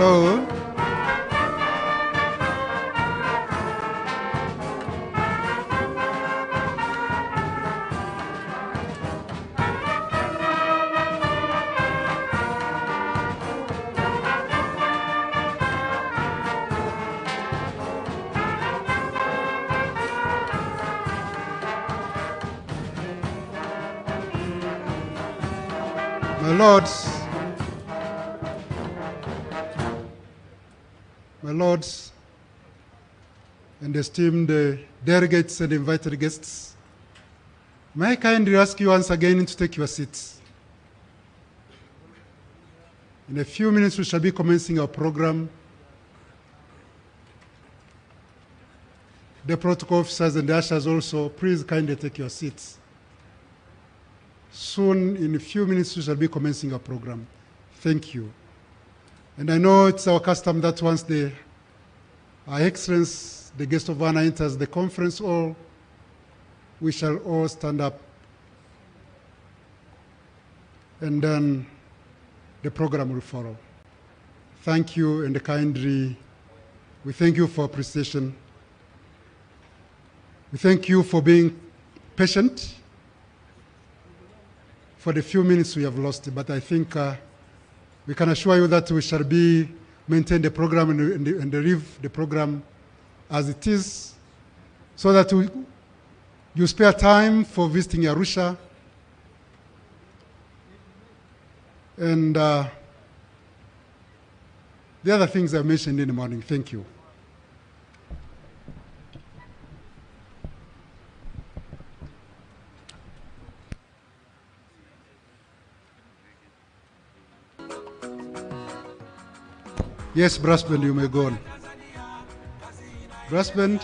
Hello. My lords, and esteemed delegates and invited guests, may I kindly ask you once again to take your seats. In a few minutes, we shall be commencing our program. The protocol officers and the ushers also, please kindly take your seats. Soon, in a few minutes, we shall be commencing our program. Thank you. And I know it's our custom that once Our Excellency, the guest of honor, enters the conference hall, we shall all stand up, and then the program will follow. Thank you, and kindly, we thank you for appreciation. We thank you for being patient for the few minutes we have lost, but I think we can assure you that we shall maintain the program and leave the program as it is, so that you spare time for visiting Arusha and the other things I mentioned in the morning. Thank you. Yes, brass band, you may go on. Brass band.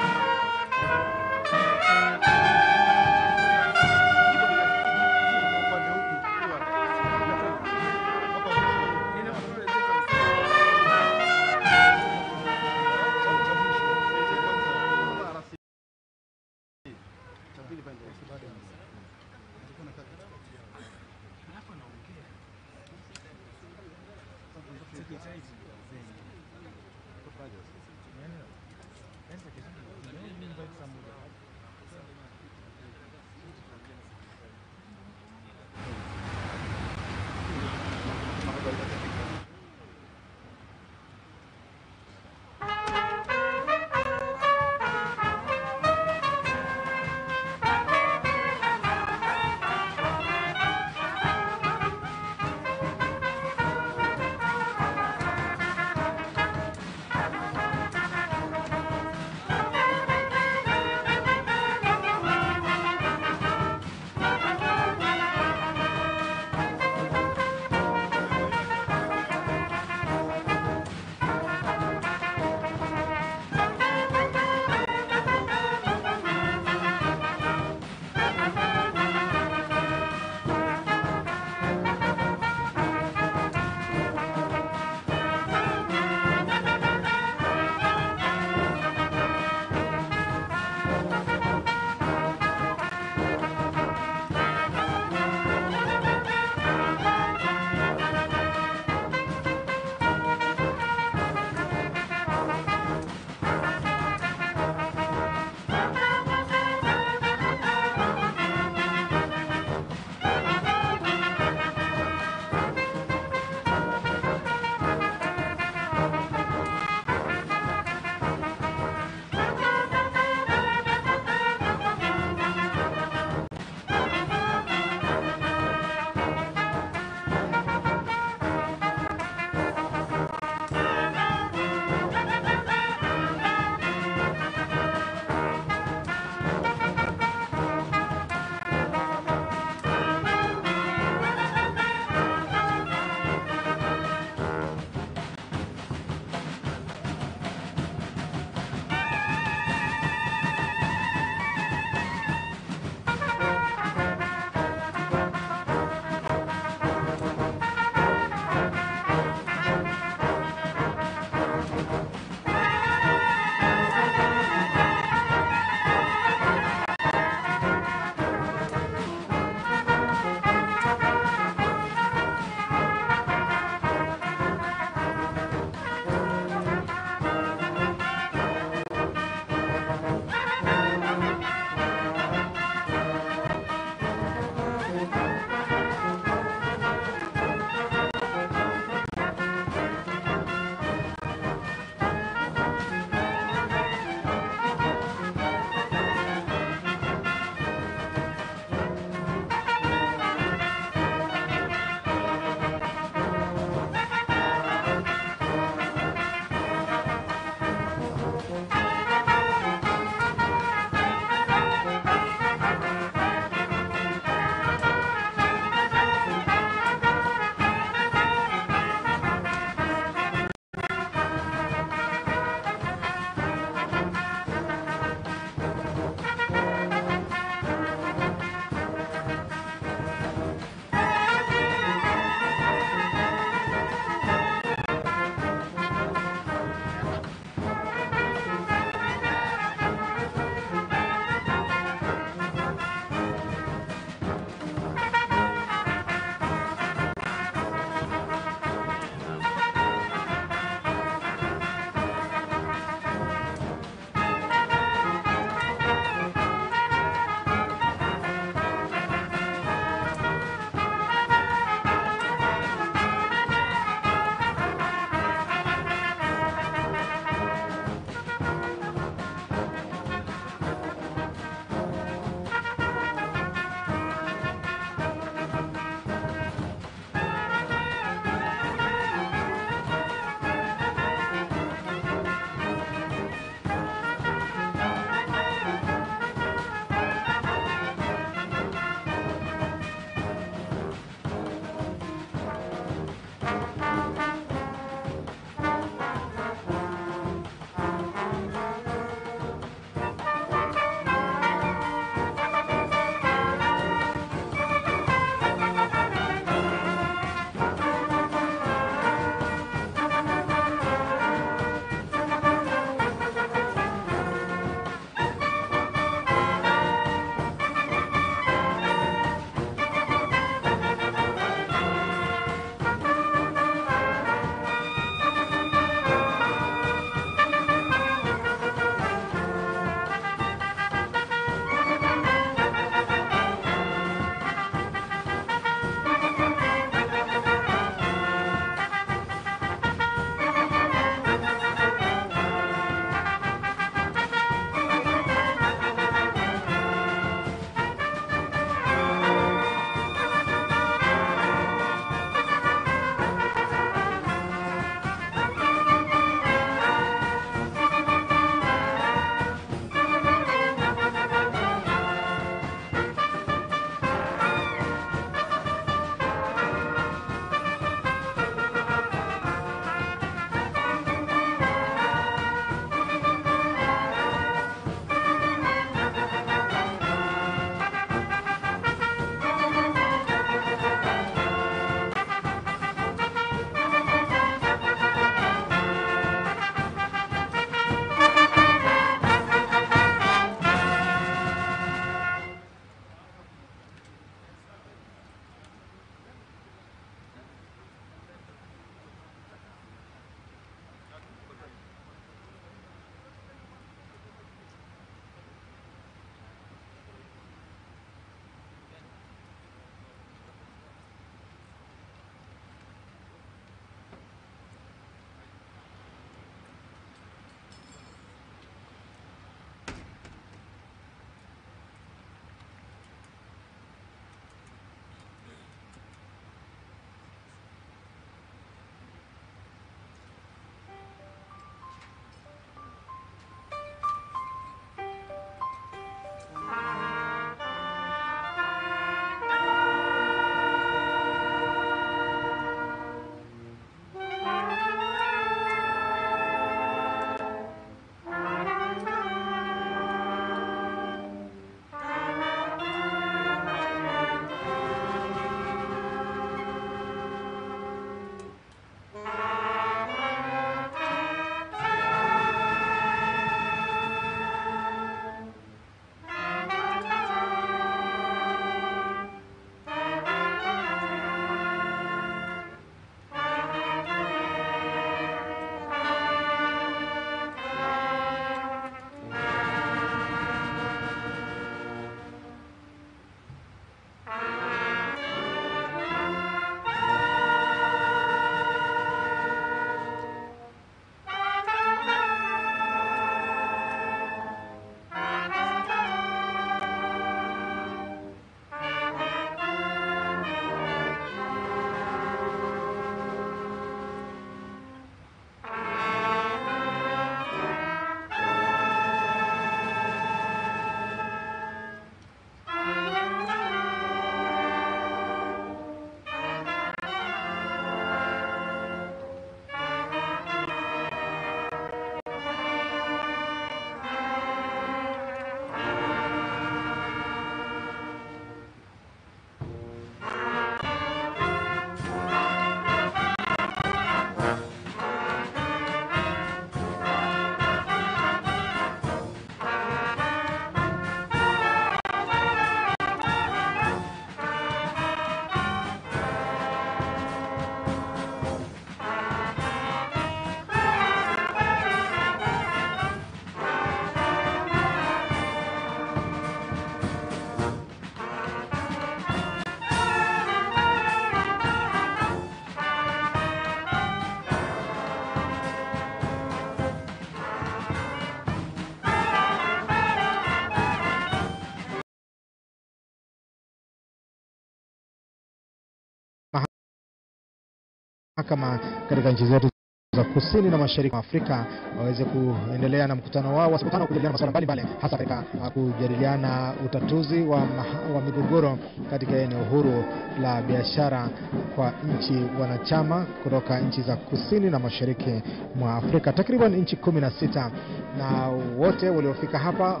mahakama katika nchi zetu za kusini na mashariki mwa Afrika waweze kuendelea na mkutano wao wa siku 5 kujadiliana masuala mbalimbali, hasa katika kujadiliana utatuzi wa migogoro katika eneo huru la biashara kwa nchi wanachama kutoka nchi za kusini na mashariki mwa Afrika. Takriban nchi 16, na wote waliofika hapa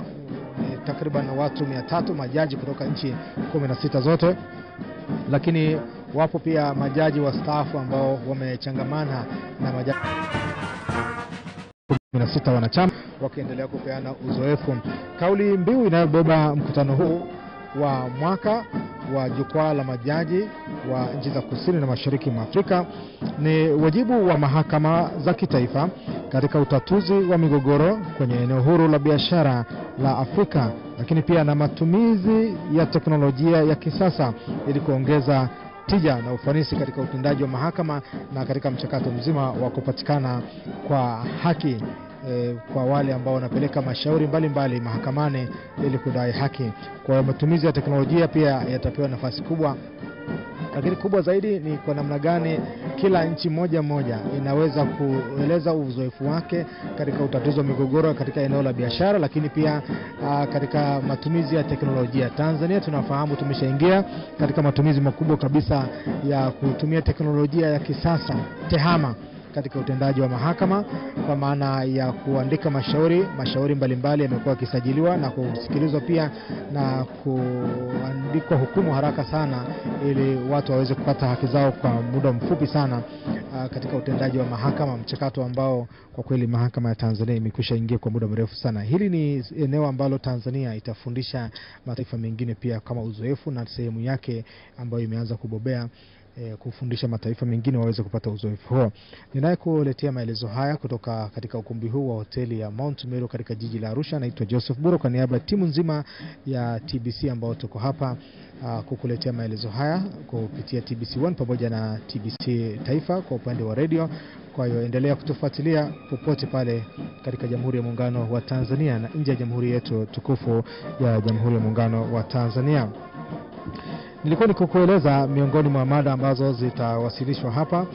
ni takriban watu 300, majaji kutoka nchi 16 zote. Lakini wapo pia majaji wastaafu ambao wamechangamana na majaji 16 wanachama wakiendelea kupeana uzoefu. Kauli mbiu inayobeba mkutano huu wa mwaka wa jukwaa la majaji wa nchi za kusini na mashariki mwa Afrika ni wajibu wa mahakama za kitaifa katika utatuzi wa migogoro kwenye eneo huru la biashara la Afrika, lakini pia na matumizi ya teknolojia ya kisasa ili kuongeza tija na ufanisi katika utendaji wa mahakama na katika mchakato mzima wa kupatikana kwa haki kwa wale ambao wanapeleka mashauri mbalimbali mahakamani ili kudai haki. Kwa matumizi ya teknolojia pia yatapewa nafasi kubwa, lakini kubwa zaidi ni kwa namna gani kila nchi moja inaweza kueleza uzoefu wake katika utatuzi wa migogoro katika eneo la biashara, lakini pia katika matumizi ya teknolojia. Tanzania tunafahamu tumeshaingia katika matumizi makubwa kabisa ya kutumia teknolojia ya kisasa tehama katika utendaji wa mahakama, kwa maana ya kuandika mashauri mbalimbali yamekuwa yakisajiliwa na kusikilizwa pia na kuandikwa hukumu haraka sana ili watu waweze kupata haki zao kwa muda mfupi sana katika utendaji wa mahakama, mchakato ambao kwa kweli mahakama ya Tanzania imekwisha ingia kwa muda mrefu sana. Hili ni eneo ambalo Tanzania itafundisha mataifa mengine pia kama uzoefu, na sehemu yake ambayo imeanza kubobea kufundisha mataifa mengine waweze kupata uzoefu huo. Ninayekuletea maelezo haya kutoka katika ukumbi huu wa hoteli ya Mount Meru katika jiji la Arusha, naitwa Joseph Buro kwa niaba ya timu nzima ya TBC ambao tuko hapa kukuletea maelezo haya kupitia TBC1 pamoja na TBC Taifa kwa upande wa radio. Kwa hiyo endelea kutufuatilia popote pale katika Jamhuri ya Muungano wa Tanzania na nje ya Jamhuri yetu tukufu ya Jamhuri ya Muungano wa Tanzania. Nilikuwa nikukueleza miongoni mwa mada ambazo zitawasilishwa hapa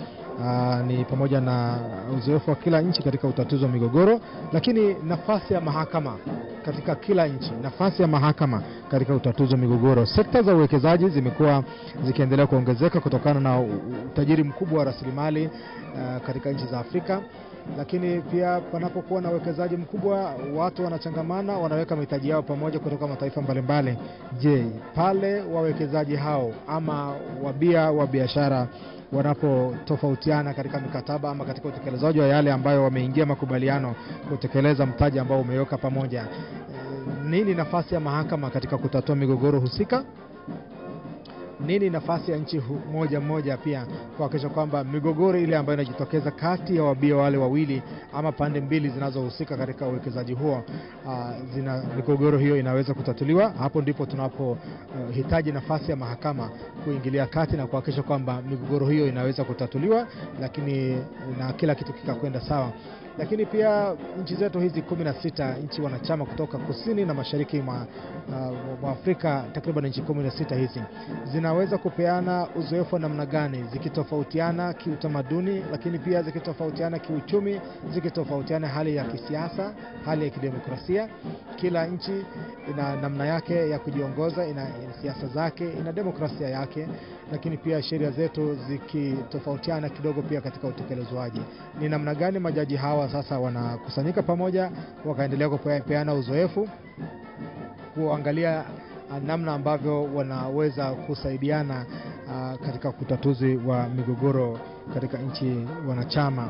ni pamoja na uzoefu wa kila nchi katika utatuzi wa migogoro, lakini nafasi ya mahakama katika kila nchi, nafasi ya mahakama katika utatuzi wa migogoro. Sekta za uwekezaji zimekuwa zikiendelea kuongezeka kutokana na utajiri mkubwa wa rasilimali katika nchi za Afrika. Lakini pia panapokuwa na uwekezaji mkubwa, watu wanachangamana, wanaweka mitaji yao pamoja kutoka mataifa mbalimbali. Je, pale wawekezaji hao ama wabia wa biashara wanapotofautiana katika mikataba ama katika utekelezaji wa yale ambayo wameingia makubaliano kutekeleza mtaji ambao umeweka pamoja, nini nafasi ya mahakama katika kutatua migogoro husika? Nini nafasi ya nchi moja pia kuhakikisha kwamba migogoro ile ambayo inajitokeza kati ya wabia wale wawili ama pande mbili zinazohusika katika uwekezaji huo, migogoro hiyo inaweza kutatuliwa? Hapo ndipo tunapohitaji nafasi ya mahakama kuingilia kati na kuhakikisha kwamba migogoro hiyo inaweza kutatuliwa, lakini na kila kitu kikakwenda sawa. Lakini pia nchi zetu hizi 16 nchi wanachama kutoka kusini na mashariki mwa Afrika, takriban nchi 16 hizi zinaweza kupeana uzoefu wa namna gani, zikitofautiana kiutamaduni, lakini pia zikitofautiana kiuchumi, zikitofautiana hali ya kisiasa, hali ya kidemokrasia. Kila nchi ina namna yake ya kujiongoza, ina siasa zake, ina demokrasia yake, lakini pia sheria zetu zikitofautiana kidogo pia katika utekelezwaji. Ni namna gani majaji hawa sasa wanakusanyika pamoja wakaendelea kupeana uzoefu, kuangalia namna ambavyo wanaweza kusaidiana katika kutatuzi wa migogoro katika nchi wanachama.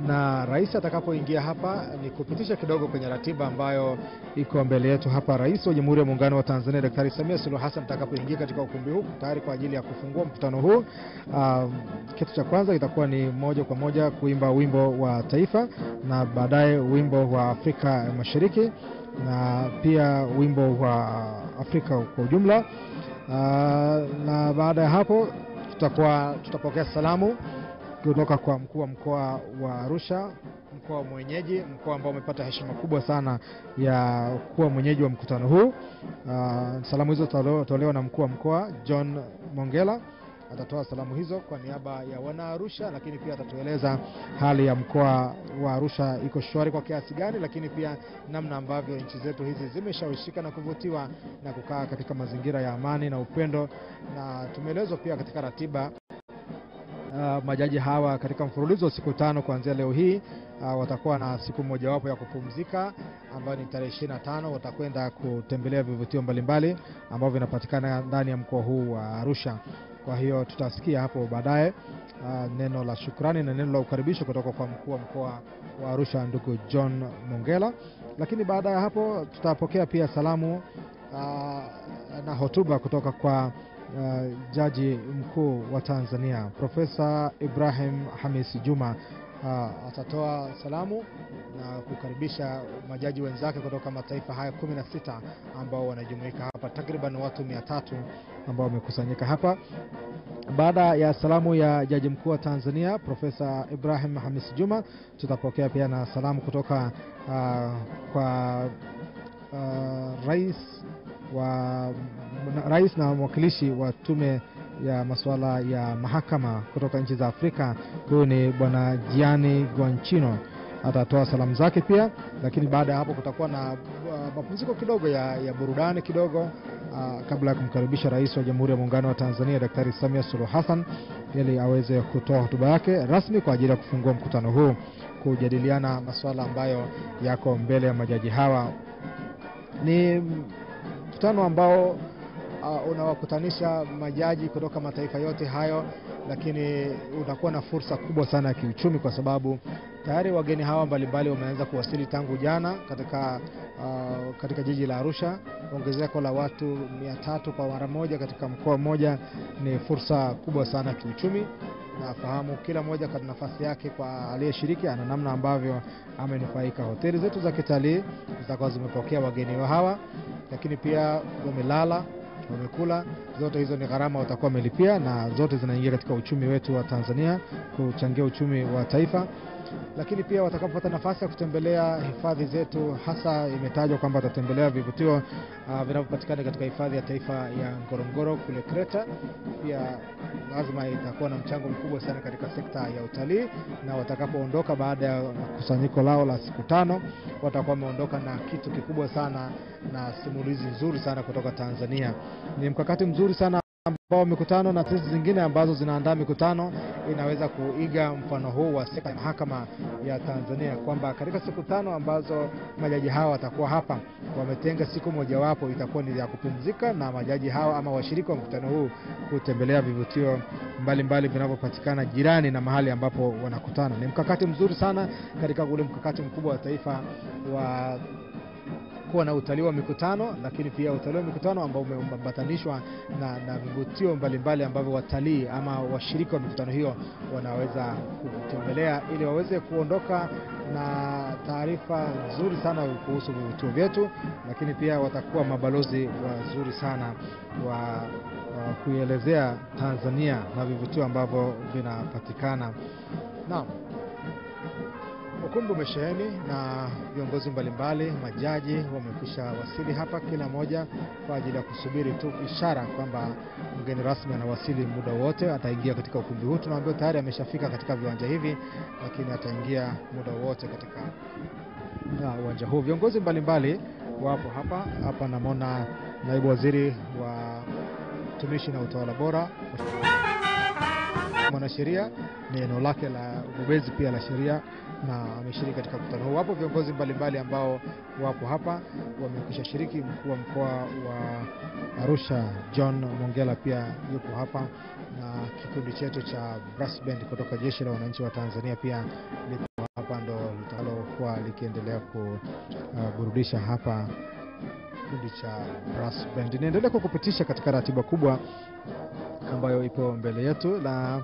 Na rais atakapoingia hapa ni kupitisha kidogo kwenye ratiba ambayo iko mbele yetu hapa. Rais wa Jamhuri ya Muungano wa Tanzania Daktari Samia Suluhu Hassan atakapoingia katika ukumbi huu tayari kwa ajili ya kufungua mkutano huu, kitu cha kwanza itakuwa ni moja kwa moja kuimba wimbo wa taifa, na baadaye wimbo wa Afrika Mashariki, na pia wimbo wa Afrika kwa ujumla. Na baada ya hapo tutapokea salamu kutoka kwa mkuu wa mkoa wa Arusha, mkoa mwenyeji, mkoa ambao umepata heshima kubwa sana ya kuwa mwenyeji wa mkutano huu. Salamu hizo tolewa na mkuu wa mkoa John Mongela, atatoa salamu hizo kwa niaba ya wana Arusha, lakini pia atatueleza hali ya mkoa wa Arusha iko shwari kwa kiasi gani, lakini pia namna ambavyo nchi zetu hizi zimeshawishika na kuvutiwa na kukaa katika mazingira ya amani na upendo. Na tumeelezwa pia katika ratiba majaji hawa katika mfululizo siku 5 kuanzia leo hii watakuwa na siku mojawapo ya kupumzika ambayo ni tarehe 25. Watakwenda kutembelea vivutio mbalimbali ambavyo vinapatikana ndani ya mkoa huu wa Arusha. Kwa hiyo tutasikia hapo baadaye neno la shukrani na neno la ukaribisho kutoka kwa mkuu wa mkoa wa Arusha ndugu John Mongela. Lakini baada ya hapo tutapokea pia salamu na hotuba kutoka kwa Jaji Mkuu wa Tanzania Profesa Ibrahim Hamis Juma. Atatoa salamu na kukaribisha majaji wenzake kutoka mataifa haya 16 ambao wanajumuika hapa, takriban watu 300 ambao wamekusanyika hapa. Baada ya salamu ya Jaji Mkuu wa Tanzania Profesa Ibrahim Hamis Juma, tutapokea pia na salamu kutoka kwa rais na mwakilishi wa tume ya masuala ya mahakama kutoka nchi za Afrika. Huyu ni bwana Gianni Gonchino, atatoa salamu zake pia. Lakini baada ya hapo kutakuwa na mapumziko kidogo ya burudani kidogo kabla ya kumkaribisha Rais wa Jamhuri ya Muungano wa Tanzania Daktari Samia Suluhu Hassan ili aweze kutoa hotuba yake rasmi kwa ajili ya kufungua mkutano huu, kujadiliana masuala ambayo yako mbele ya majaji hawa. Ni mkutano ambao unawakutanisha majaji kutoka mataifa yote hayo, lakini unakuwa na fursa kubwa sana ya kiuchumi kwa sababu tayari wageni hawa mbalimbali wameanza kuwasili tangu jana katika jiji la Arusha. Ongezeko la watu 300 kwa mara moja katika mkoa mmoja ni fursa kubwa sana ya kiuchumi. Nafahamu kila mmoja kwa nafasi yake kwa aliyeshiriki ana namna ambavyo amenufaika. Hoteli zetu za kitalii zitakuwa zimepokea wageni wa hawa, lakini pia wamelala, wamekula. Zote hizo ni gharama watakuwa wamelipia na zote zinaingia katika uchumi wetu wa Tanzania, kuchangia uchumi wa taifa. Lakini pia watakapopata nafasi ya kutembelea hifadhi zetu, hasa imetajwa kwamba watatembelea vivutio vinavyopatikana katika hifadhi ya taifa ya Ngorongoro kule Kreta. Pia lazima itakuwa na mchango mkubwa sana katika sekta ya utalii, na watakapoondoka baada ya kusanyiko lao la siku 5 watakuwa wameondoka na kitu kikubwa sana na simulizi nzuri sana kutoka Tanzania. Ni mkakati mzuri sana ambao mikutano na taasisi zingine ambazo zinaandaa mikutano inaweza kuiga mfano huu wa sekta ya mahakama ya Tanzania, kwamba katika siku 5 ambazo majaji hawa watakuwa hapa, wametenga siku mojawapo itakuwa ni ya kupumzika na majaji hawa ama washiriki wa mkutano huu kutembelea vivutio mbalimbali vinavyopatikana jirani na mahali ambapo wanakutana. Ni mkakati mzuri sana katika ule mkakati mkubwa wa taifa wa kuwa na utalii wa mikutano, lakini pia utalii wa mikutano ambao umeambatanishwa na vivutio mbalimbali ambavyo watalii ama washiriki wa mikutano hiyo wanaweza kutembelea ili waweze kuondoka na taarifa nzuri sana kuhusu vivutio vyetu. Lakini pia watakuwa mabalozi wazuri sana wa kuelezea Tanzania na vivutio ambavyo vinapatikana. Naam, ukumbi umesheheni na viongozi mbalimbali, majaji wamekwisha wasili hapa, kila moja kwa ajili ya kusubiri tu ishara kwamba mgeni rasmi anawasili muda wote. Ataingia katika ukumbi huu, tunaambiwa tayari ameshafika katika viwanja hivi, lakini ataingia muda wote katika uwanja huu. Viongozi mbalimbali wapo hapa namwona naibu waziri wa utumishi na utawala bora, mwanasheria, ni eneo lake la ubobezi pia la sheria, na ameshiriki katika mkutano huu. Wapo viongozi mbalimbali ambao wapo hapa wamekwisha shiriki. Mkuu wa mkoa wa Arusha John Mongela pia yupo hapa, na kikundi chetu cha brass band kutoka Jeshi la Wananchi wa Tanzania pia lipo hapa, ndo litalokuwa likiendelea kuburudisha hapa. Kikundi cha brass band inaendelea kukupitisha katika ratiba kubwa ambayo ipo mbele yetu, na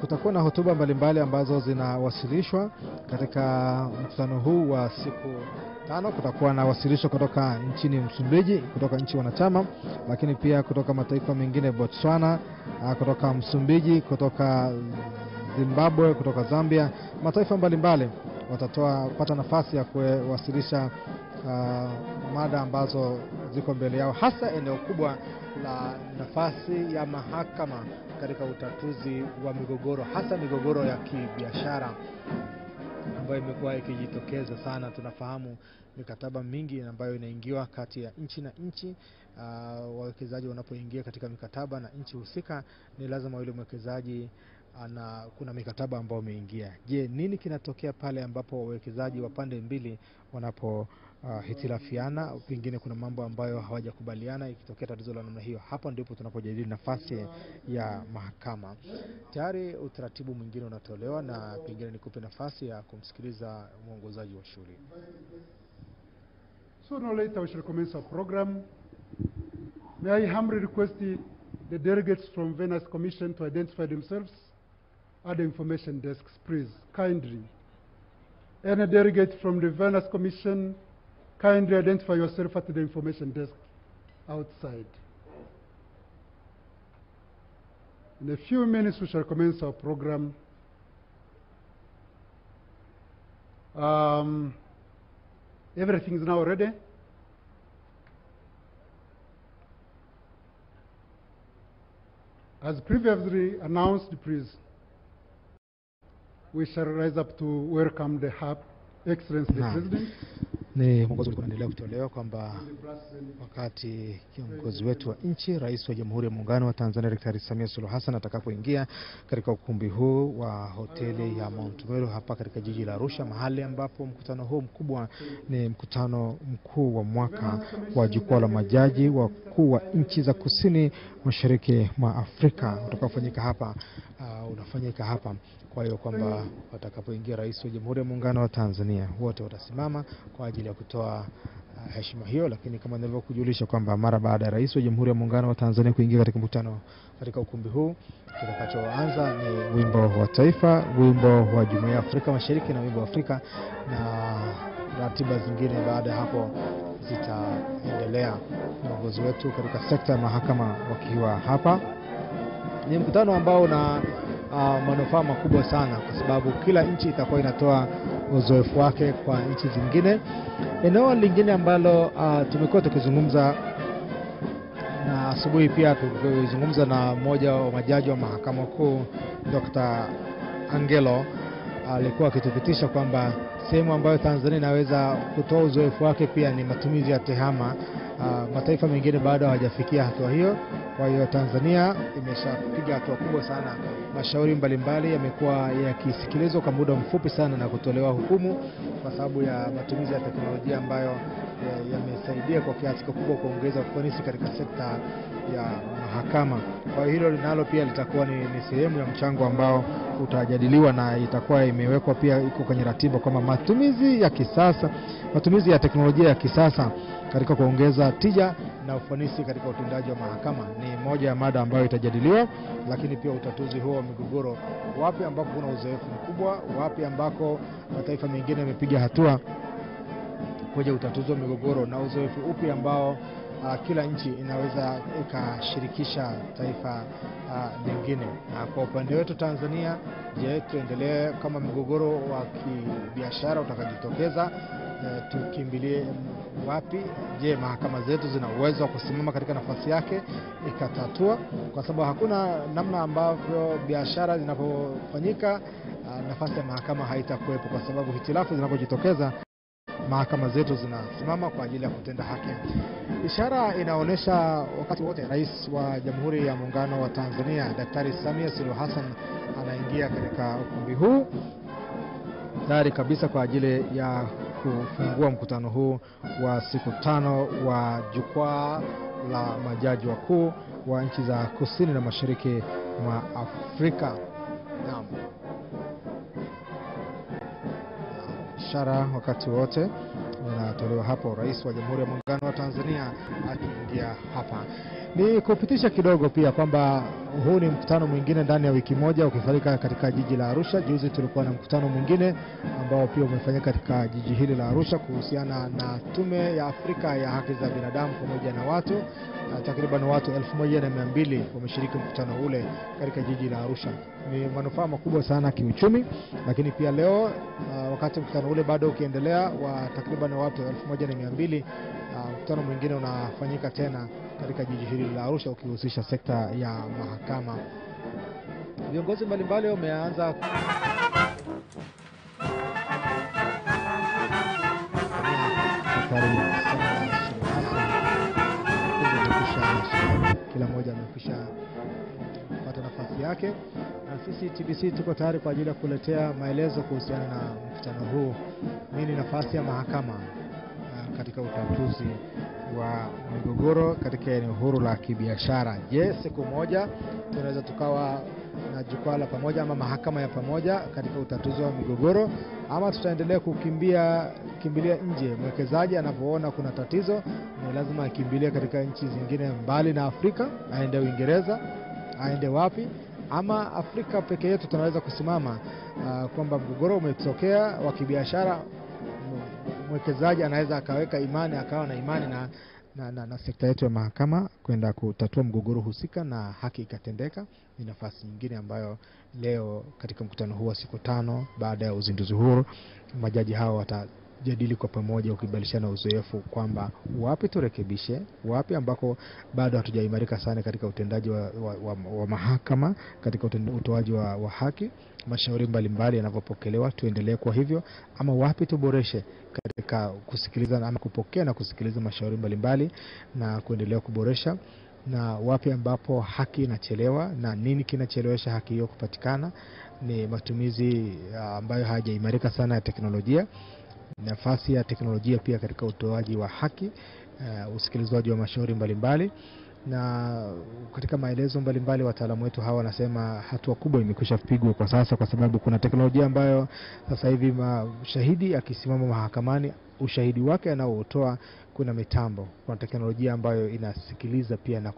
kutakuwa na hotuba mbalimbali ambazo zinawasilishwa katika mkutano huu wa siku 5. Kutakuwa na wasilisho kutoka nchini Msumbiji, kutoka nchi wanachama, lakini pia kutoka mataifa mengine, Botswana, kutoka Msumbiji, kutoka Zimbabwe, kutoka Zambia. Mataifa mbalimbali pata nafasi ya kuwasilisha mada ambazo ziko mbele yao, hasa eneo kubwa la nafasi ya mahakama katika utatuzi wa migogoro, hasa migogoro ya kibiashara ambayo imekuwa ikijitokeza sana. Tunafahamu mikataba mingi ambayo inaingiwa kati ya nchi na nchi. Wawekezaji wanapoingia katika mikataba na nchi husika, ni lazima yule mwekezaji kuna mikataba ambayo umeingia. Je, nini kinatokea pale ambapo wawekezaji wa pande mbili wanapo hitilafiana, pengine kuna mambo ambayo hawajakubaliana? Ikitokea tatizo la namna hiyo, hapo ndipo tunapojadili nafasi ya mahakama. Tayari utaratibu mwingine unatolewa, na pengine nikupe nafasi ya kumsikiliza mwongozaji wa shughuli. Sooner or later we shall commence our program. May I humbly request the delegates from Venice Commission to identify themselves at the information desks, please, kindly. Any delegate from the Venice Commission, kindly identify yourself at the information desk outside. In a few minutes we shall commence our program. Everything is now ready. As previously announced, please, we shall rise up to welcome the Excellency the President. Ni mwongozo ulikuwa unaendelea kutolewa kwamba wakati kiongozi wetu wa nchi, Rais wa Jamhuri ya Muungano wa Tanzania Daktari Samia Suluhu Hassan atakapoingia katika ukumbi huu wa hoteli ya Mount Meru hapa katika jiji la Arusha, mahali ambapo mkutano huu mkubwa ni mkutano mkuu wa mwaka wa jukwaa la majaji wakuu wa nchi za kusini mashariki mwa Afrika utakaofanyika hapa, unafanyika hapa. Kwa hiyo kwamba watakapoingia Rais wa Jamhuri ya Muungano wa Tanzania, wote watasimama kwa ajili ya kutoa heshima hiyo. Lakini kama nilivyokujulisha kwamba mara baada ya Rais wa Jamhuri ya Muungano wa Tanzania kuingia katika mkutano katika ukumbi huu, kitakachoanza ni wimbo wa taifa, wimbo wa Jumuiya ya Afrika Mashariki na wimbo wa Afrika, na ratiba zingine baada ya hapo zitaendelea. Viongozi wetu katika sekta ya mahakama wakiwa hapa. Ni mkutano ambao una manufaa makubwa sana, kwa sababu kila nchi itakuwa inatoa uzoefu wake kwa nchi zingine. Eneo lingine ambalo tumekuwa tukizungumza, na asubuhi pia tukizungumza na mmoja wa majaji wa mahakama kuu, Dr. Angelo, alikuwa akithibitisha kwamba sehemu ambayo Tanzania inaweza kutoa uzoefu wake pia ni matumizi ya tehama. Mataifa mengine bado hawajafikia hatua hiyo. Kwa hiyo Tanzania imeshapiga hatua kubwa sana. Mashauri mbalimbali yamekuwa yakisikilizwa kwa muda mfupi sana na kutolewa hukumu kwa sababu ya matumizi ya teknolojia ambayo yamesaidia kwa kiasi kikubwa kuongeza ufanisi katika sekta ya mahakama. Kwa hiyo hilo linalo pia litakuwa ni sehemu ya mchango ambao utajadiliwa, na itakuwa imewekwa pia, iko kwenye ratiba kwamba matumizi ya kisasa, matumizi ya teknolojia ya kisasa katika kuongeza tija na ufanisi katika utendaji wa mahakama ni moja ya mada ambayo itajadiliwa. Lakini pia utatuzi huo wa migogoro, wapi ambako kuna uzoefu mkubwa, wapi ambako mataifa mengine yamepiga hatua kwenye utatuzi wa migogoro, na uzoefu upi ambao kila nchi inaweza ikashirikisha taifa lingine. Na kwa upande wetu Tanzania, je, tuendelee kama migogoro wa kibiashara utakajitokeza, tukimbilie wapi? Je, mahakama zetu zina uwezo wa kusimama katika nafasi yake ikatatua? Kwa sababu hakuna namna ambavyo biashara zinapofanyika nafasi ya mahakama haitakuwepo, kwa sababu hitilafu zinapojitokeza mahakama zetu zinasimama kwa ajili ya kutenda haki. Ishara inaonesha wakati wote Rais wa Jamhuri ya Muungano wa Tanzania Daktari Samia Suluhu Hassan anaingia katika ukumbi huu tayari kabisa kwa ajili ya kufungua mkutano huu wa siku 5 wa jukwaa la majaji wakuu wa nchi za kusini na mashariki mwa Afrika. Naam. Ishara wakati wote inatolewa hapo, Rais wa Jamhuri ya Muungano wa Tanzania akiingia hapa. Ni kupitisha kidogo pia kwamba huu ni mkutano mwingine ndani ya wiki moja ukifanyika katika jiji la Arusha. Juzi tulikuwa na mkutano mwingine ambao pia umefanyika katika jiji hili la Arusha kuhusiana na Tume ya Afrika ya Haki za Binadamu pamoja na watu. Takriban watu 1200 wameshiriki mkutano ule katika jiji la Arusha. Ni manufaa makubwa sana kiuchumi, lakini pia leo wakati mkutano ule bado ukiendelea, wa takriban takriban watu 1200. Mkutano mwingine unafanyika tena katika jiji hili la Arusha ukihusisha sekta ya mahakama. Viongozi mbalimbali wameanza kila mmoja amekwisha kupata nafasi yake, na sisi TBC tuko tayari kwa ajili ya kuletea maelezo kuhusiana na mkutano huu. Nini nafasi ya mahakama katika utatuzi wa migogoro katika eneo huru la kibiashara? Je, siku moja tunaweza tukawa na jukwaa la pamoja ama mahakama ya pamoja katika utatuzi wa migogoro, ama tutaendelea kimbilia nje? Mwekezaji anapoona kuna tatizo ni lazima akimbilie katika nchi zingine mbali na Afrika, aende Uingereza, aende wapi? Ama Afrika pekee yetu tunaweza kusimama kwamba mgogoro umetokea wa kibiashara, mwekezaji anaweza akaweka imani, akawa na imani na sekta yetu ya mahakama kwenda kutatua mgogoro husika na haki ikatendeka. Ni nafasi nyingine ambayo leo katika mkutano huu wa siku 5 baada ya uzinduzi huu, majaji hao watajadili kwa pamoja, ukibadilishana uzoefu kwamba wapi turekebishe, wapi ambako bado hatujaimarika sana katika utendaji wa mahakama, katika utoaji wa haki, mashauri mbalimbali yanapopokelewa tuendelee kwa hivyo, ama wapi tuboreshe katika kusikiliza ama kupokea na kusikiliza mashauri mbalimbali na kuendelea kuboresha, na wapi ambapo haki inachelewa na nini kinachelewesha haki hiyo kupatikana. Ni matumizi ambayo hayajaimarika sana ya teknolojia, nafasi ya teknolojia pia katika utoaji wa haki, usikilizwaji wa mashauri mbalimbali. Na katika maelezo mbalimbali wataalamu wetu hawa wanasema hatua kubwa imekwisha pigwa kwa sasa, kwa sababu kuna teknolojia ambayo sasa hivi shahidi akisimama mahakamani, ushahidi wake anaotoa, kuna mitambo, kuna teknolojia ambayo inasikiliza pia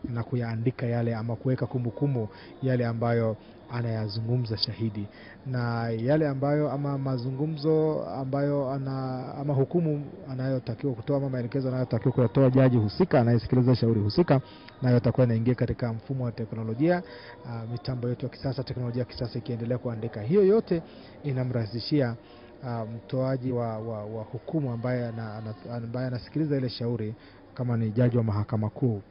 na kuyaandika yale ama kuweka kumbukumbu yale ambayo anayazungumza shahidi, na yale ambayo ama mazungumzo ambayo ama hukumu anayotakiwa kutoa ama maelekezo anayotakiwa kutoa jaji husika anayesikiliza shauri husika, na yotakuwa inaingia katika mfumo wa teknolojia. Mitambo yetu ya kisasa, teknolojia ya kisasa ikiendelea kuandika, hiyo yote inamrahisishia mtoaji wa hukumu ambaye anasikiliza ile shauri, kama ni jaji wa mahakama kuu,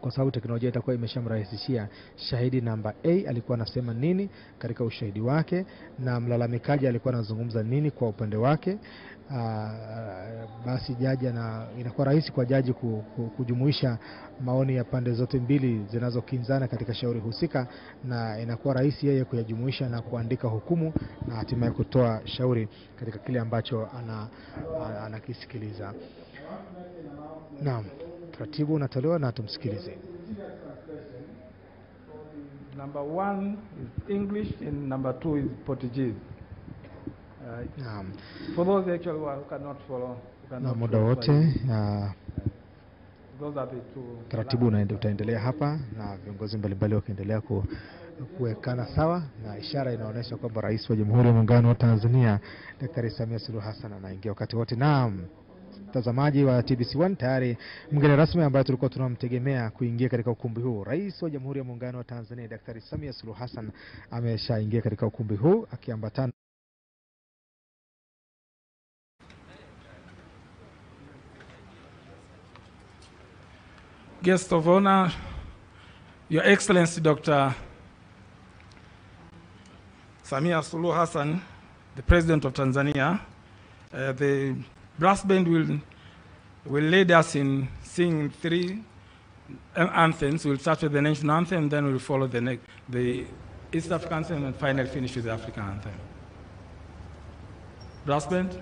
kwa sababu teknolojia itakuwa imeshamrahisishia shahidi namba A alikuwa anasema nini katika ushahidi wake, na mlalamikaji alikuwa anazungumza nini kwa upande wake. Basi jaji inakuwa rahisi kwa jaji kujumuisha maoni ya pande zote mbili zinazokinzana katika shauri husika, na inakuwa rahisi yeye kuyajumuisha na kuandika hukumu na hatimaye kutoa shauri katika kile ambacho anakisikiliza. Naam, taratibu unatolewa na tumsikilize. Number 1 is English and number 2 is Portuguese. For those actually who cannot follow, na muda wote taratibu utaendelea hapa, na viongozi mbalimbali wakiendelea kuwekana sawa, na ishara inaonyesha kwamba Rais wa Jamhuri ya Muungano wa Tanzania Daktari Samia Suluhu Hassan anaingia wakati wote. Naam, mtazamaji wa TBC1, tayari mgeni rasmi ambaye tulikuwa tunamtegemea kuingia katika ukumbi huu, Rais wa Jamhuri ya Muungano wa Tanzania Daktari Samia Suluhu Hassan ameshaingia katika ukumbi huu akiambatana Guest of honor, Your Excellency Dr. Samia Suluhu Hassan, the President of Tanzania. The brass band will lead us in singing 3 anthems. We'll start with the national anthem, then we'll follow the East African anthem, and finally finish with the African anthem. Brass band.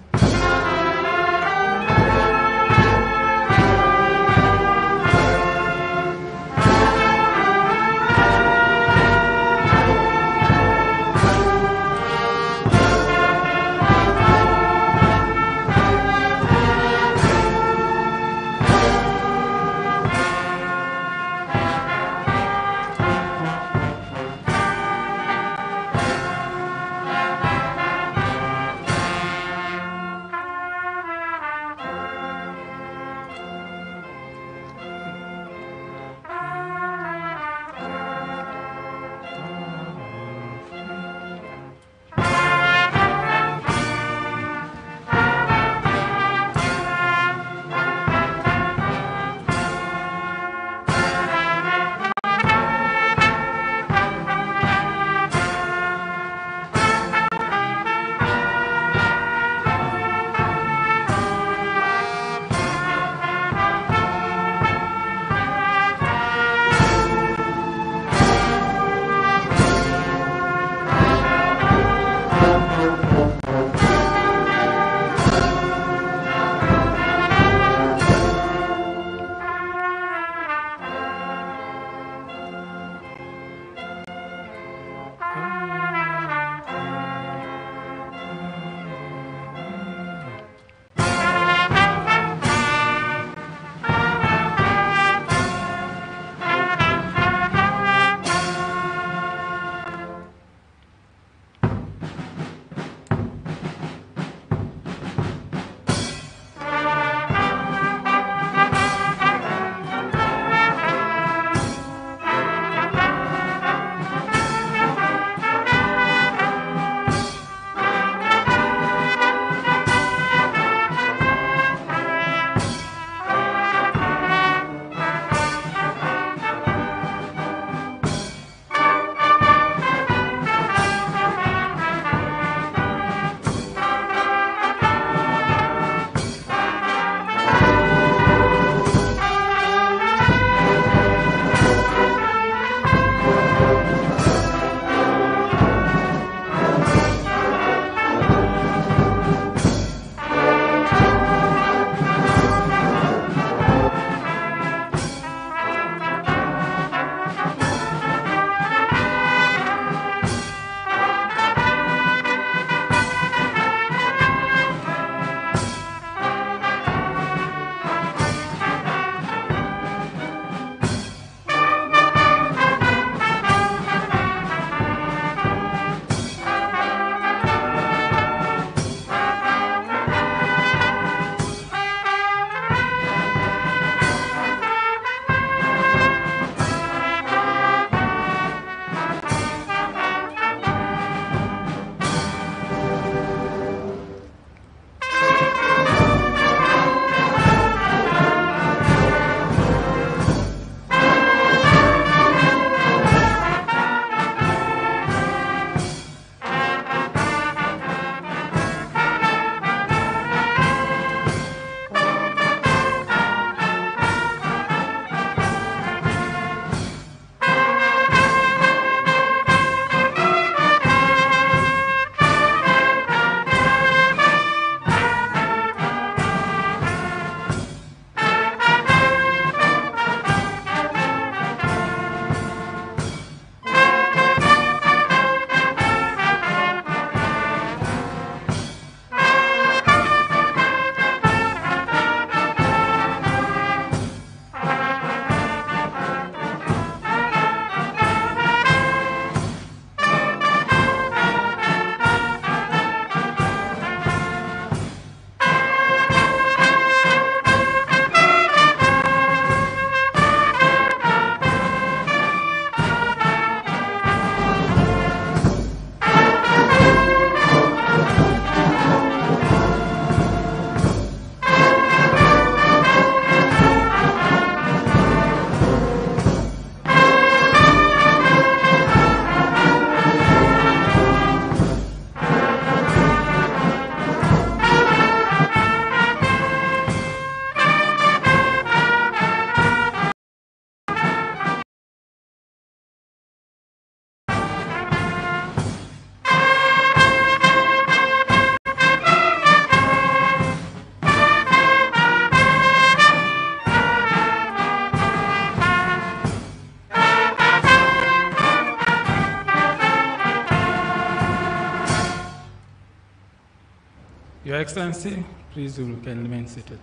Your Excellency, please you can remain seated.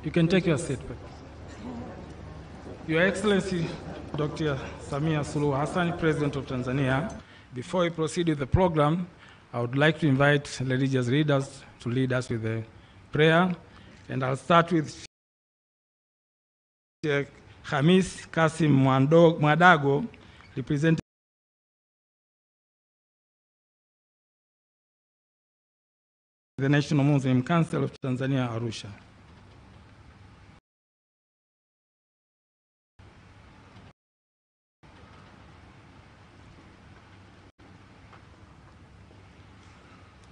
You can take your seat. Your Excellency, Dr. Samia Suluhu Hassan, President of Tanzania, before we proceed with the program, I would like to invite religious leaders to lead us with a prayer. And I'll start with Sheikh Hamis Kasim Mwadago, representing the National Muslim Council of Tanzania, ARUSHA.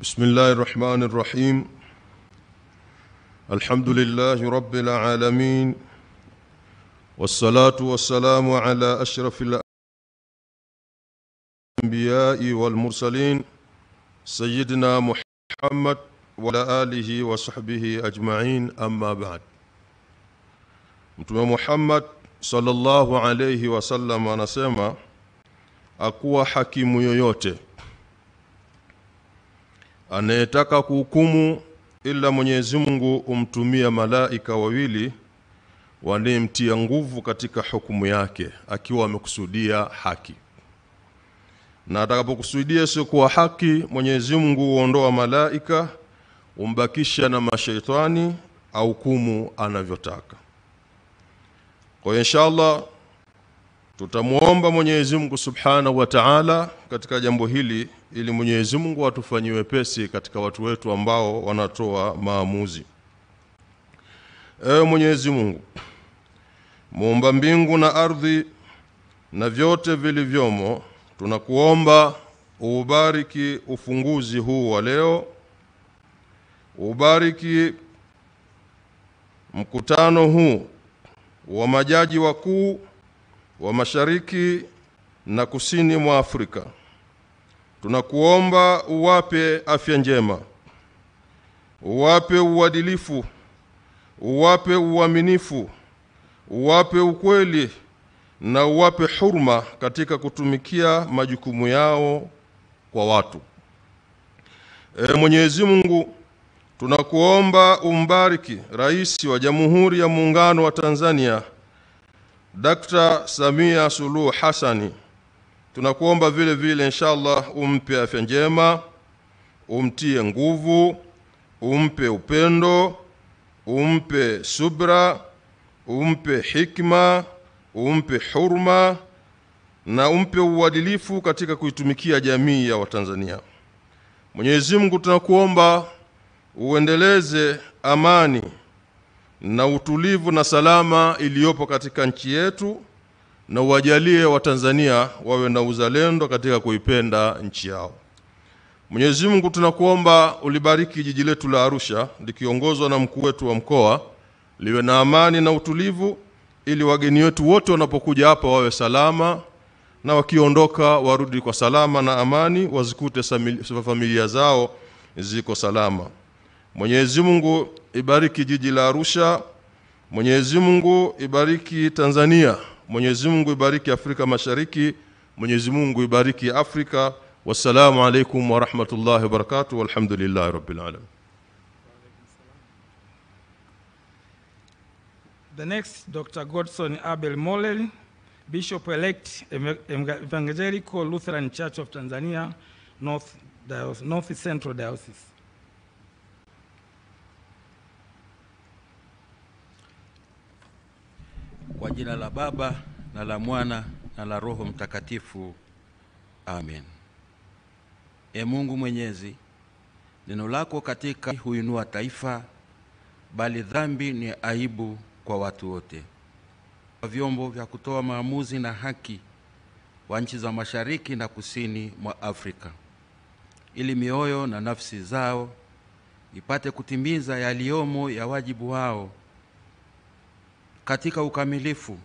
بسم الله الرحمن الرحيم الحمد لله رب العالمين والصلاة والسلام على أشرف الأنبياء والمرسلين سيدنا محمد وعلى آله وصحبه أجمعين أما بعد. Mtume Muhammad sallallahu alayhi wasallam anasema akuwa hakimu yoyote anayetaka kuhukumu ila Mwenyezi Mungu umtumia malaika wawili wanemtia nguvu katika hukumu yake akiwa amekusudia haki. Na atakapokusudia sio kwa haki, Mwenyezi Mungu huondoa malaika umbakisha na mashaitani au hukumu anavyotaka. Kwa inshallah tutamuomba Mwenyezi Mungu Subhanahu wa Ta'ala katika jambo hili ili Mwenyezi Mungu atufanyie wepesi katika watu wetu ambao wanatoa maamuzi. Ewe Mwenyezi Mungu, muumba mbingu na ardhi na vyote vilivyomo, tunakuomba ubariki ufunguzi huu wa leo, ubariki mkutano huu wa majaji wakuu wa Mashariki na Kusini mwa Afrika. Tunakuomba uwape afya njema, uwape uadilifu, uwape uaminifu, uwape ukweli na uwape hurma katika kutumikia majukumu yao kwa watu. Mwenyezi Mungu, tunakuomba umbariki Rais wa Jamhuri ya Muungano wa Tanzania Dr. Samia Suluhu Hassan. Tunakuomba vile vile inshallah umpe afya njema, umtie nguvu, umpe upendo, umpe subra, umpe hikma, umpe hurma na umpe uadilifu katika kuitumikia jamii ya Watanzania. Mwenyezi Mungu, tunakuomba uendeleze amani na utulivu na salama iliyopo katika nchi yetu na uwajalie Watanzania wawe na uzalendo katika kuipenda nchi yao. Mwenyezi Mungu, tunakuomba ulibariki jiji letu la Arusha likiongozwa na mkuu wetu wa mkoa liwe na amani na utulivu ili wageni wetu wote wanapokuja hapa wawe salama na wakiondoka warudi kwa salama na amani, wazikute familia zao ziko salama. Mwenyezi Mungu ibariki jiji la Arusha. Mwenyezi Mungu ibariki Tanzania. Mwenyezi Mungu ibariki Afrika Mashariki. Mwenyezi Mungu ibariki Afrika. Wassalamu alaykum wa rahmatullahi wa barakatuh. Walhamdulillahi rabbil alamin. The next, Dr. Godson Abel Molel, Bishop-elect Evangelical Lutheran Church of Tanzania, North Central Diocese. Kwa jina la Baba na la Mwana na la Roho Mtakatifu. Amen. Mungu Mwenyezi, neno lako katika huinua taifa, bali dhambi ni aibu kwa watu wote. Vyombo vya kutoa maamuzi na haki wa nchi za Mashariki na Kusini mwa Afrika, ili mioyo na nafsi zao ipate kutimiza yaliyomo ya wajibu wao katika ukamilifu,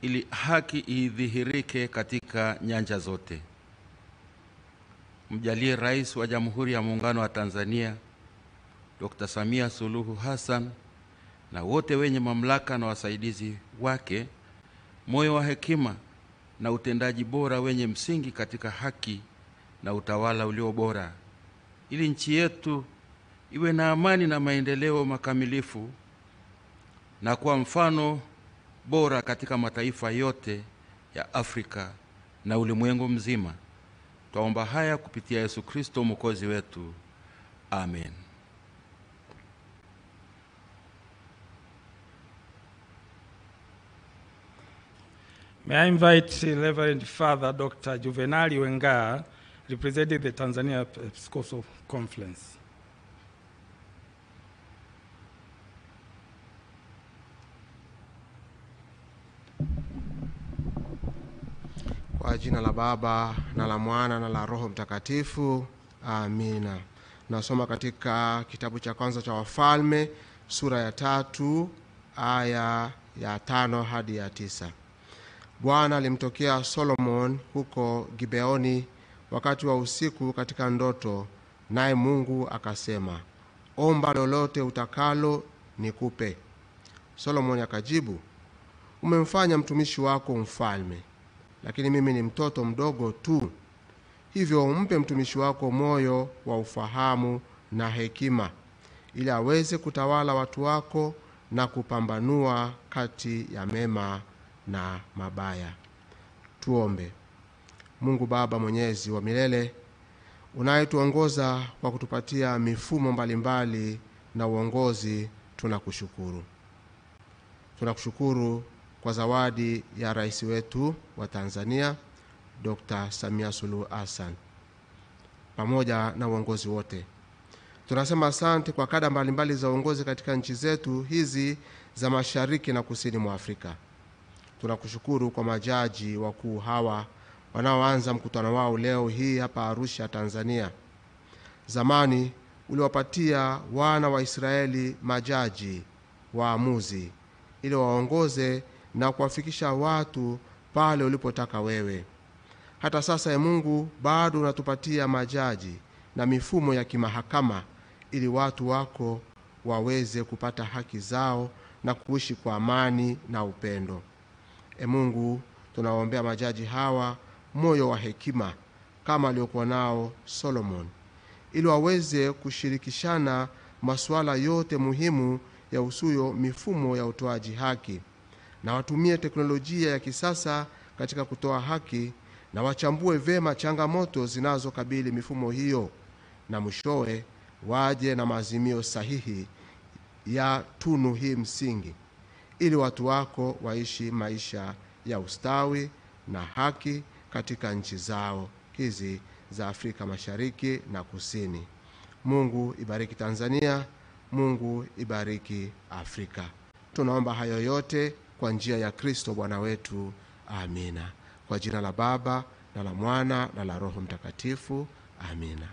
ili haki idhihirike katika nyanja zote. Mjalie Rais wa Jamhuri ya Muungano wa Tanzania Dr. Samia Suluhu Hassan na wote wenye mamlaka na wasaidizi wake moyo wa hekima na utendaji bora wenye msingi katika haki na utawala ulio bora, ili nchi yetu iwe na amani na maendeleo makamilifu na kuwa mfano bora katika mataifa yote ya Afrika na ulimwengu mzima. Twaomba haya kupitia Yesu Kristo Mwokozi wetu. Amen. May I invite Reverend Father Dr. Juvenali Wengaa, representing the Tanzania Episcopal Conference. Kwa jina la Baba na la Mwana na la Roho Mtakatifu. Amina. Nasoma katika kitabu cha kwanza cha Wafalme sura ya 3 aya ya 5 hadi ya 9. Bwana alimtokea Solomon huko Gibeoni wakati wa usiku katika ndoto, naye Mungu akasema, omba lolote utakalo nikupe. Solomon akajibu, umemfanya mtumishi wako mfalme, lakini mimi ni mtoto mdogo tu. Hivyo umpe mtumishi wako moyo wa ufahamu na hekima, ili aweze kutawala watu wako na kupambanua kati ya mema na mabaya. Tuombe. Mungu Baba mwenyezi wa milele, unayetuongoza kwa kutupatia mifumo mbalimbali na uongozi, tunakushukuru. Tunakushukuru kwa zawadi ya rais wetu wa Tanzania, Dr. Samia Suluhu Hassan, pamoja na uongozi wote. Tunasema asante kwa kada mbalimbali za uongozi katika nchi zetu hizi za mashariki na kusini mwa Afrika. Tunakushukuru kwa majaji wakuu hawa wanaoanza mkutano wao leo hii hapa Arusha, Tanzania. Zamani uliwapatia wana wa Israeli majaji waamuzi ili waongoze na kuwafikisha watu pale ulipotaka wewe. Hata sasa ya Mungu bado unatupatia majaji na mifumo ya kimahakama ili watu wako waweze kupata haki zao na kuishi kwa amani na upendo. Mungu, tunawaombea majaji hawa moyo wa hekima kama aliokuwa nao Solomon, ili waweze kushirikishana masuala yote muhimu ya usuyo mifumo ya utoaji haki, na watumie teknolojia ya kisasa katika kutoa haki, na wachambue vema changamoto zinazokabili mifumo hiyo, na mwishowe waje na maazimio sahihi ya tunu hii msingi, ili watu wako waishi maisha ya ustawi na haki katika nchi zao hizi za Afrika Mashariki na Kusini. Mungu ibariki Tanzania, Mungu ibariki Afrika. Tunaomba hayo yote kwa njia ya Kristo Bwana wetu. Amina. Kwa jina la Baba na la Mwana na la Roho Mtakatifu. Amina.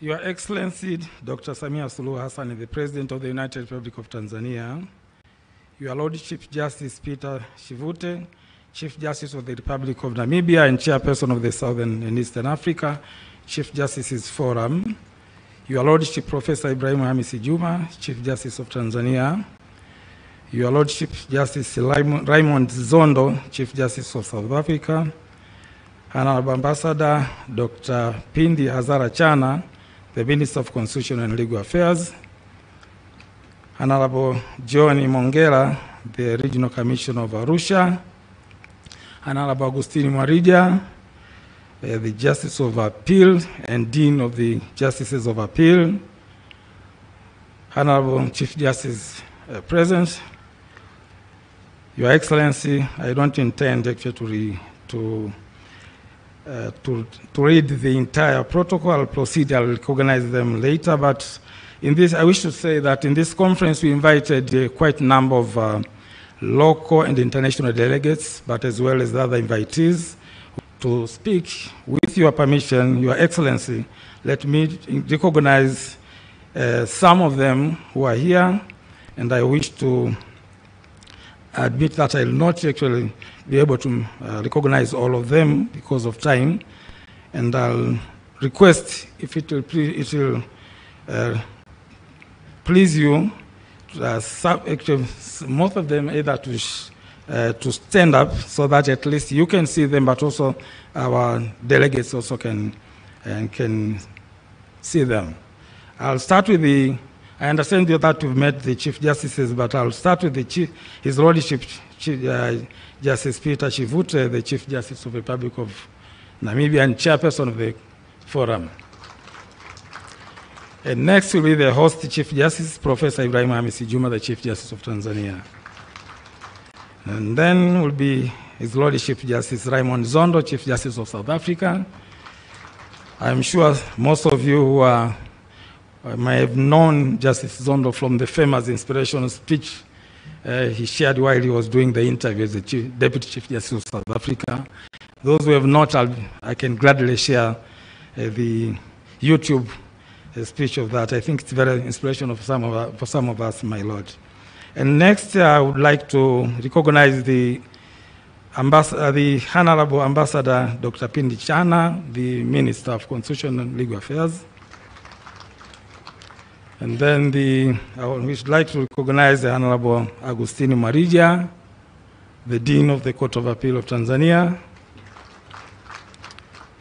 Your Excellency, Dr. Samia Suluhu Hassan, the President of the United Republic of Tanzania, Your Lord Chief Justice Peter Shivute, Chief Justice of the Republic of Namibia and Chairperson of the Southern and Eastern Africa Chief Justices Forum, Your Lordship Professor Ibrahim Hamisi Juma, Chief Justice of Tanzania, Your Lordship Justice Raymond Zondo, Chief Justice of South Africa, Honorable Ambassador Dr. Pindi Hazara Chana, the Minister of Constitution and Legal Affairs, Honorable John Mongela, the Regional Commissioner of Arusha, Honorable Agustini Mwarija, the Justice of Appeal and Dean of the Justices of Appeal, Honorable Chief Justice present, Your Excellency, I don't intend actually to read the entire protocol. I'll proceed, I'll recognize them later, but in this, I wish to say that in this conference we invited quite a number of local and international delegates, but as well as the other invitees to speak. With your permission, Your Excellency, let me recognize some of them who are here, and I wish to admit that I will not actually be able to recognize all of them because of time, and I'll request if it will please you, actually, most of them either to stand up so that at least you can see them, but also our delegates also can see them. I'll start with I understand that you've met the Chief Justices, but I'll start with His Lordship Justice Peter Chivute, the Chief Justice of the Republic of Namibia and Chairperson of the Forum. And next will be the host Chief Justice, Professor Ibrahim Hamisi Juma, the Chief Justice of Tanzania. And then will be His Lordship Justice Raymond Zondo, Chief Justice of South Africa. I'm sure most of you who may have known Justice Zondo from the famous inspirational speech he shared while he was doing the interview as the Deputy Chief Justice of South Africa. Those who have not, I can gladly share the YouTube speech of that. I think it's very inspirational for some of us, my Lord. And next, I would like to recognize the Honorable Ambassador Dr. Pindi Chana, the Minister of Constitution and Legal Affairs. And then we would like to recognize the Honorable Agustino Marija, the Dean of the Court of Appeal of Tanzania.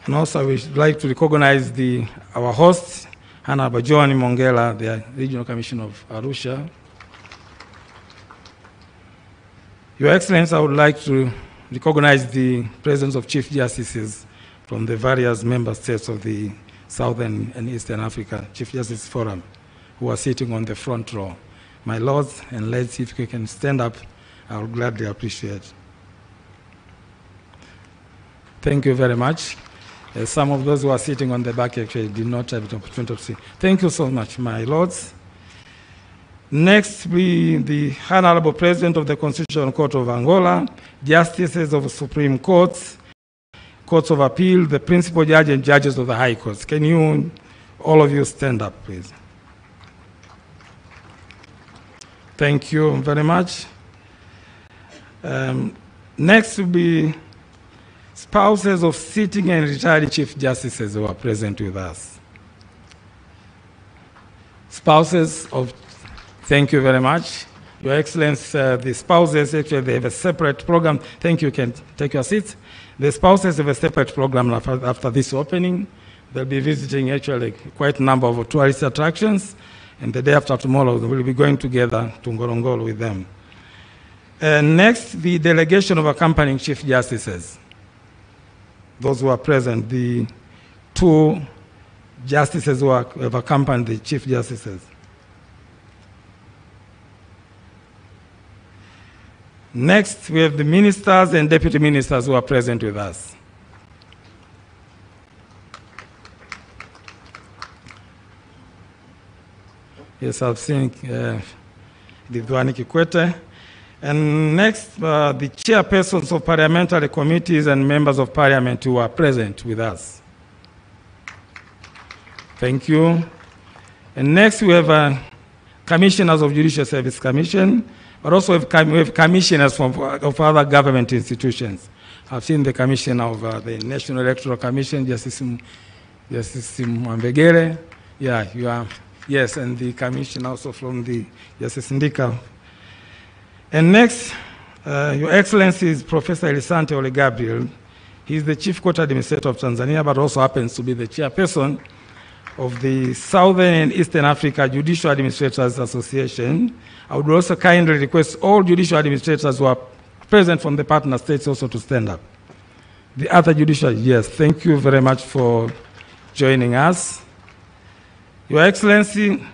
And also we would like to recognize our host, Honorable John Mongela, the Regional Commissioner of Arusha. Your Excellency, I would like to recognize the presence of Chief Justices from the various member states of the Southern and Eastern Africa Chief Justice Forum, who are sitting on the front row. My lords and ladies, if you can stand up, I would gladly appreciate. Thank you very much. Some of those who are sitting on the back actually did not have the opportunity to see. Thank you so much, my lords. Next, the Honorable President of the Constitutional Court of Angola, Justices of Supreme Courts, Courts of Appeal, the Principal Judge and Judges of the High Courts. Can you, all of you, stand up, please? Thank you very much. Next will be spouses of sitting and retired Chief Justices who are present with us. Spouses of, thank you very much. Your Excellency, the spouses, actually, they have a separate program. Thank you, can take your seats. The spouses have a separate program after this opening. They'll be visiting actually quite a number of tourist attractions. And the day after tomorrow, we'll be going together to Ngorongoro with them. Next, the delegation of accompanying Chief Justices. Those who are present, the two justices who have accompanied the Chief Justices. Next, we have the ministers and deputy ministers who are present with us. Yes, I've seen Lidwani Kikwete. And next, the chairpersons of parliamentary committees and members of parliament who are present with us. Thank you. And next, we have commissioners of Judicial Service Commission, but also we have commissioners of other government institutions. I've seen the commissioner of the National Electoral Commission, Justice Mwambegere. Yeah, you are. Yes, and the commissioner also from the Justice Ndika. And next, Your Excellency is Professor Elisante Ole Gabriel. He's the Chief Court Administrator of Tanzania, but also happens to be the chairperson of the Southern and Eastern Africa Judicial Administrators Association. I would also kindly request all judicial administrators who are present from the partner states also to stand up. The other judicial, yes, thank you very much for joining us. Your Excellency,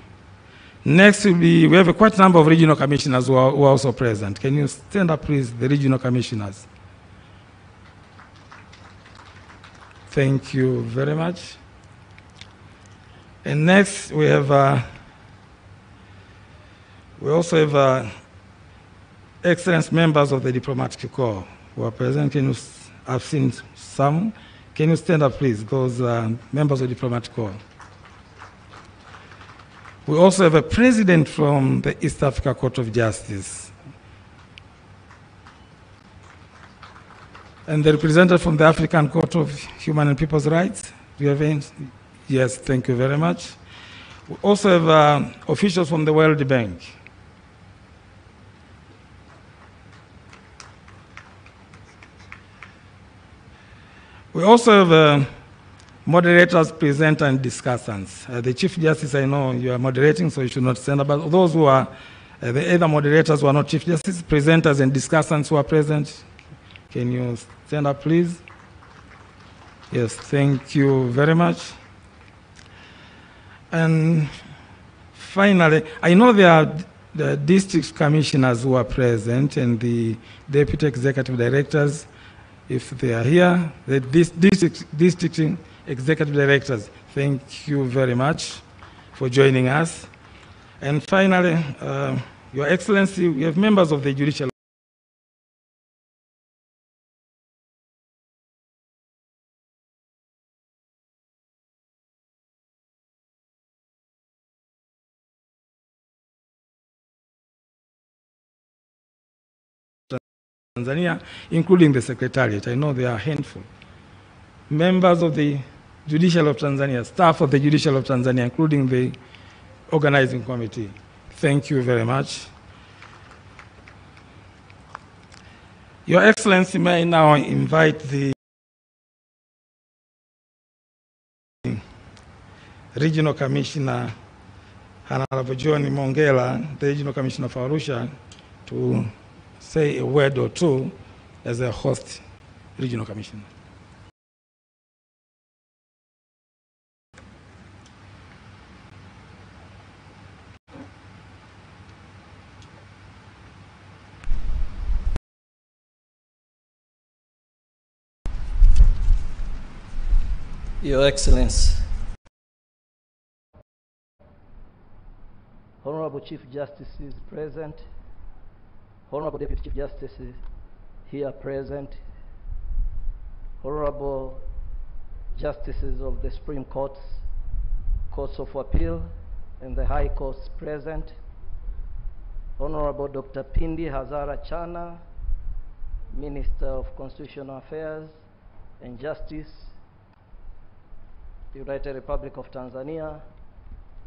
next will be, we have quite a number of regional commissioners who are also present. Can you stand up, please, the regional commissioners? Thank you very much. And next, we have, we also have excellent members of the diplomatic corps who are present. Can you, I've seen some. Can you stand up, please, those members of the diplomatic corps? We also have a president from the East Africa Court of Justice. And the representative from the African Court of Human and People's Rights. Do you have any? Yes, thank you very much. We also have officials from the World Bank. We also have moderators, presenters, and discussants. The Chief Justice, I know you are moderating, so you should not stand up. But those who are the other moderators who are not Chief Justice, presenters, and discussants who are present, can you stand up, please? Yes, thank you very much. And finally, I know there are the district commissioners who are present and the deputy executive directors, if they are here, the district executive directors, thank you very much for joining us. And finally, Your Excellency, we have members of the Judicial Tanzania, including the Secretariat. I know there are a handful. Members of the Judicial of Tanzania, staff of the Judicial of Tanzania, including the organizing committee. Thank you very much. Your Excellency, may I now invite the Regional Commissioner, Honorable John Mongela, the Regional Commissioner for Arusha, to say a word or two as a host regional commissioner. Your Excellency, Honorable Chief Justices present, Honorable Deputy Chief Justices here present, Honorable Justices of the Supreme Courts, Courts of Appeal, and the High Courts present, Honorable Dr. Pindi Hazara Chana, Minister of Constitutional Affairs and Justice, United Republic of Tanzania,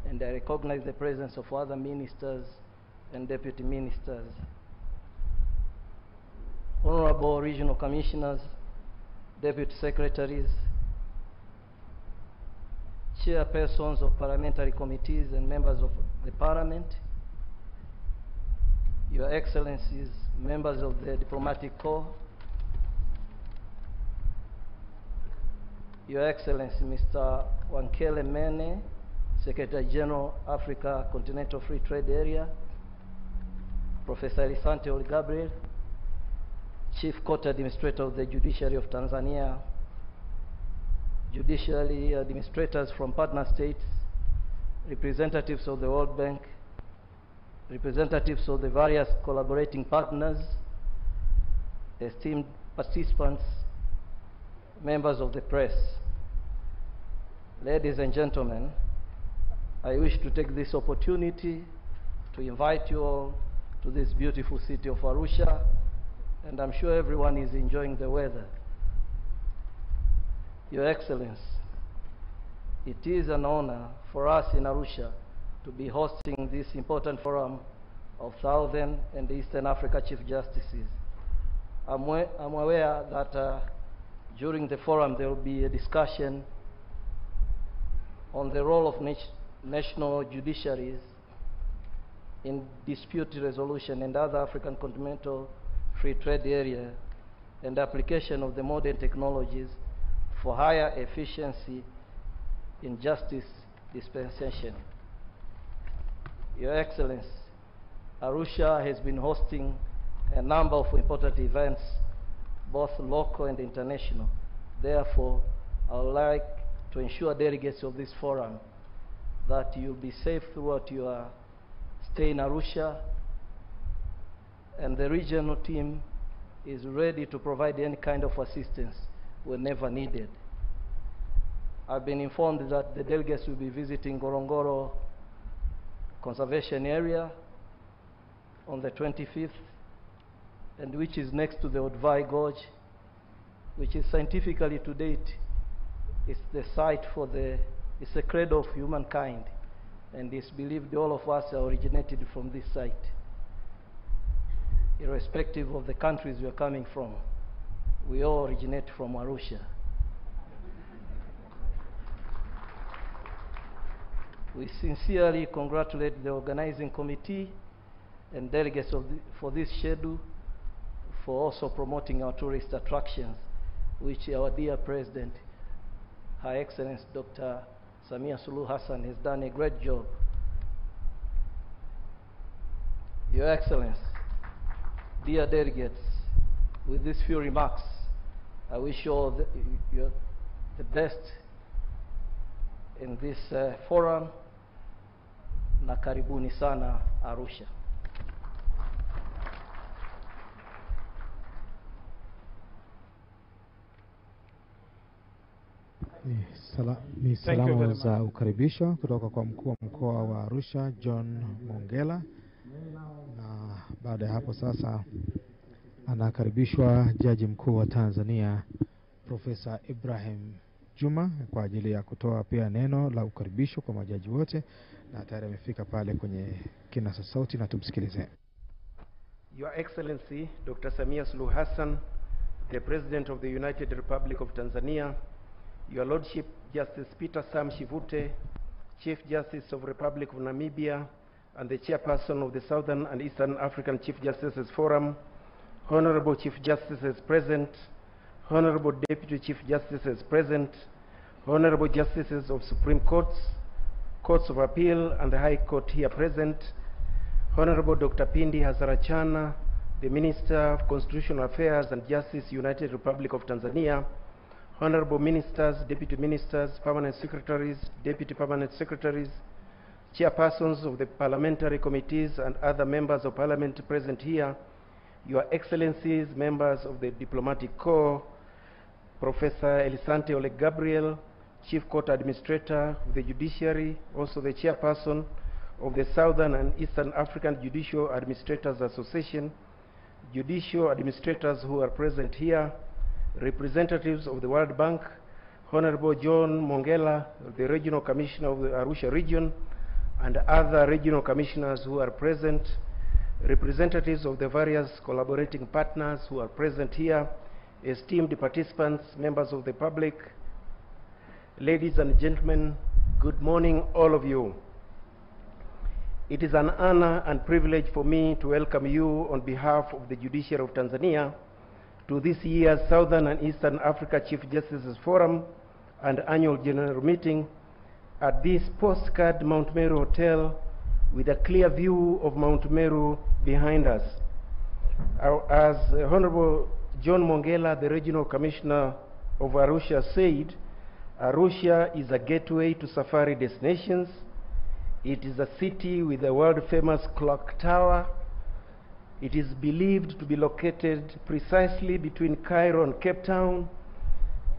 and I recognize the presence of other ministers and deputy ministers. Honorable Regional Commissioners, Deputy Secretaries, Chairpersons of parliamentary committees and members of the Parliament, Your Excellencies, members of the Diplomatic Corps, Your Excellency, Mr. Wankele Mene, Secretary General, Africa Continental Free Trade Area, Professor Elisante Oli Gabriel, Chief Court Administrator of the Judiciary of Tanzania, Judiciary Administrators from partner states, representatives of the World Bank, representatives of the various collaborating partners, esteemed participants, members of the press. Ladies and gentlemen, I wish to take this opportunity to invite you all to this beautiful city of Arusha, and I'm sure everyone is enjoying the weather. Your Excellency, it is an honor for us in Arusha to be hosting this important forum of Southern and Eastern Africa Chief Justices. I'm aware that during the forum there will be a discussion on the role of national judiciaries in dispute resolution and other African continental free trade area and application of the modern technologies for higher efficiency in justice dispensation. Your Excellency, Arusha has been hosting a number of important events, both local and international. Therefore, I would like to ensure delegates of this forum that you'll be safe throughout your stay in Arusha, and the regional team is ready to provide any kind of assistance whenever needed. I've been informed that the delegates will be visiting Ngorongoro Conservation Area on the 25th, and which is next to the Odvai Gorge, which is scientifically to date, it's the site for it's the cradle of humankind. and it's believed all of us are originated from this site, irrespective of the countries we are coming from. We all originate from Arusha. We sincerely congratulate the organizing committee and delegates for this schedule for also promoting our tourist attractions, which our dear President, Her Excellency Dr. Samia Suluhu Hassan, has done a great job. Your Excellency, dear delegates, with these few remarks, I wish you all the best in this forum, na karibuni sana Arusha. Ni salamu za ukaribisho kutoka kwa mkuu wa mkoa wa Arusha John Mongela, na baada ya hapo sasa anakaribishwa Jaji Mkuu wa Tanzania Profesa Ibrahim Juma kwa ajili ya kutoa pia neno la ukaribisho kwa majaji wote, na tayari amefika pale kwenye kinasa sauti na tumsikilize. Your Excellency Dr. Samia Suluhu Hassan, the President of the United Republic of Tanzania, Your Lordship Justice Peter Sam Shivute, Chief Justice of Republic of Namibia and the Chairperson of the Southern and Eastern African Chief Justices Forum, Honorable Chief Justices present, Honorable Deputy Chief Justices present, Honorable Justices of Supreme Courts, Courts of Appeal and the High Court here present, Honorable Dr. Pindi Hasarachana, the Minister of Constitutional Affairs and Justice, United Republic of Tanzania, Honorable Ministers, Deputy Ministers, Permanent Secretaries, Deputy Permanent Secretaries, Chairpersons of the Parliamentary Committees and other Members of Parliament present here, Your Excellencies, Members of the Diplomatic Corps, Professor Elisante Oleg Gabriel, Chief Court Administrator of the Judiciary, also the Chairperson of the Southern and Eastern African Judicial Administrators Association, Judicial Administrators who are present here, representatives of the World Bank, Honorable John Mongela, the Regional Commissioner of the Arusha region, and other regional commissioners who are present, representatives of the various collaborating partners who are present here, esteemed participants, members of the public, ladies and gentlemen, good morning all of you. It is an honor and privilege for me to welcome you on behalf of the Judiciary of Tanzania to this year's Southern and Eastern Africa Chief Justices Forum and Annual General Meeting at this postcard Mount Meru Hotel with a clear view of Mount Meru behind us. As Honorable John Mongela, the Regional Commissioner of Arusha, said, Arusha is a gateway to safari destinations. It is a city with a world-famous clock tower. It is believed to be located precisely between Cairo and Cape Town.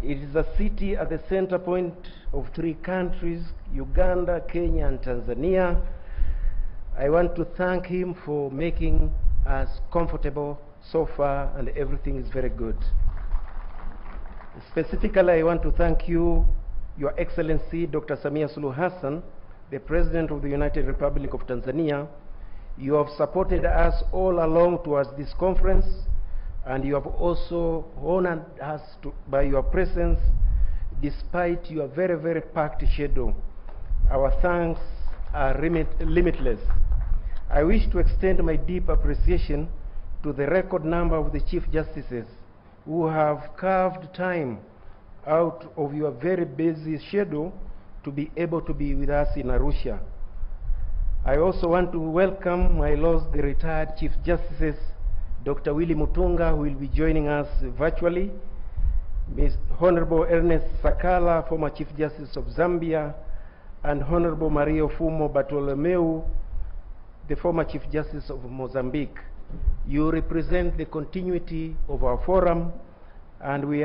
It is a city at the center point of three countries, Uganda, Kenya, and Tanzania. I want to thank him for making us comfortable so far, and everything is very good. Specifically, I want to thank you, Your Excellency Dr. Samia Suluhu Hassan, the President of the United Republic of Tanzania. You have supported us all along towards this conference, and you have also honored us by your presence despite your very, very packed schedule. Our thanks are limitless. I wish to extend my deep appreciation to the record number of the Chief Justices who have carved time out of your very busy schedule to be able to be with us in Arusha. I also want to welcome my lords, the retired Chief Justices, Dr. Willy Mutunga, who will be joining us virtually, Ms. Honorable Ernest Sakala, former Chief Justice of Zambia, and Honorable Maria Fumo Bartolomeu, the former Chief Justice of Mozambique. You represent the continuity of our forum, and we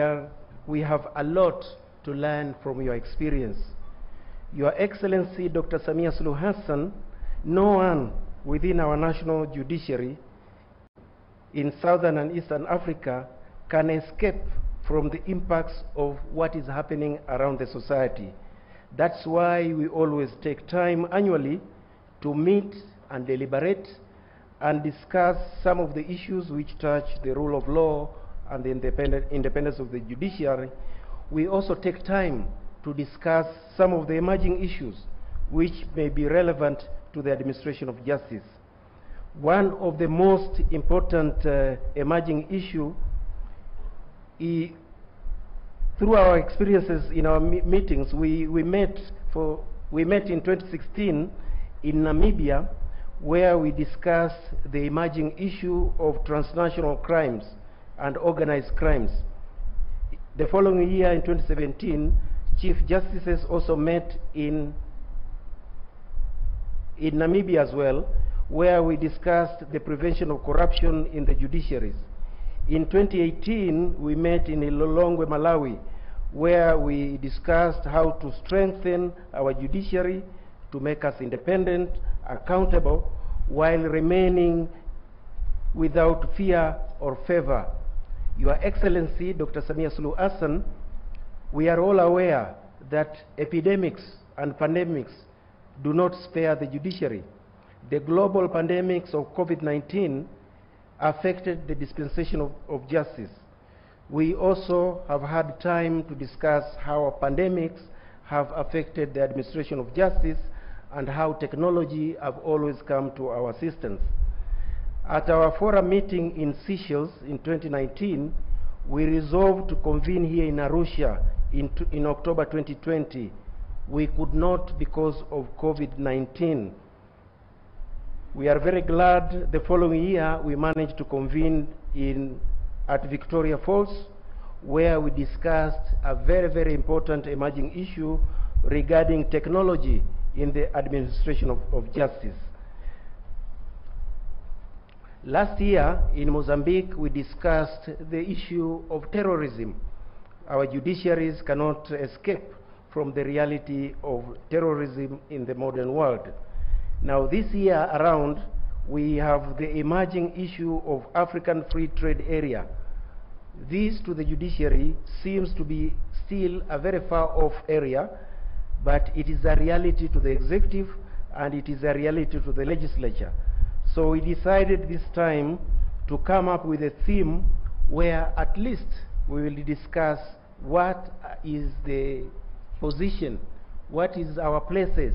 have a lot to learn from your experience. Your Excellency Dr. Samia Suluhu Hassan, no one within our national judiciary in Southern and Eastern Africa can escape from the impacts of what is happening around the society. That's why we always take time annually to meet and deliberate and discuss some of the issues which touch the rule of law and the independence of the judiciary. We also take time to discuss some of the emerging issues which may be relevant to the administration of justice. One of the most important emerging issue through our experiences in our meetings, we met in 2016 in Namibia, where we discussed the emerging issue of transnational crimes and organized crimes. The following year, in 2017, Chief Justices also met in Namibia as well, where we discussed the prevention of corruption in the judiciaries. In 2018, we met in Lilongwe, Malawi, where we discussed how to strengthen our judiciary to make us independent, accountable, while remaining without fear or favor. Your Excellency, Dr. Samia Suluhu Hassan, we are all aware that epidemics and pandemics do not spare the judiciary. The global pandemics of COVID-19 affected the dispensation of justice. We also have had time to discuss how pandemics have affected the administration of justice and how technology have always come to our assistance. At our forum meeting in Seychelles in 2019, we resolved to convene here in ARUSHA in October 2020. We could not because of COVID-19. We are very glad the following year we managed to convene at Victoria Falls, where we discussed a very, very important emerging issue regarding technology in the administration of justice. Last year in Mozambique, we discussed the issue of terrorism. Our judiciaries cannot escape from the reality of terrorism in the modern world. Now this year around, we have the emerging issue of African Free Trade Area. This to the judiciary seems to be still a very far off area, but it is a reality to the executive and it is a reality to the legislature. So we decided this time to come up with a theme where at least we will discuss what is the position, what is our places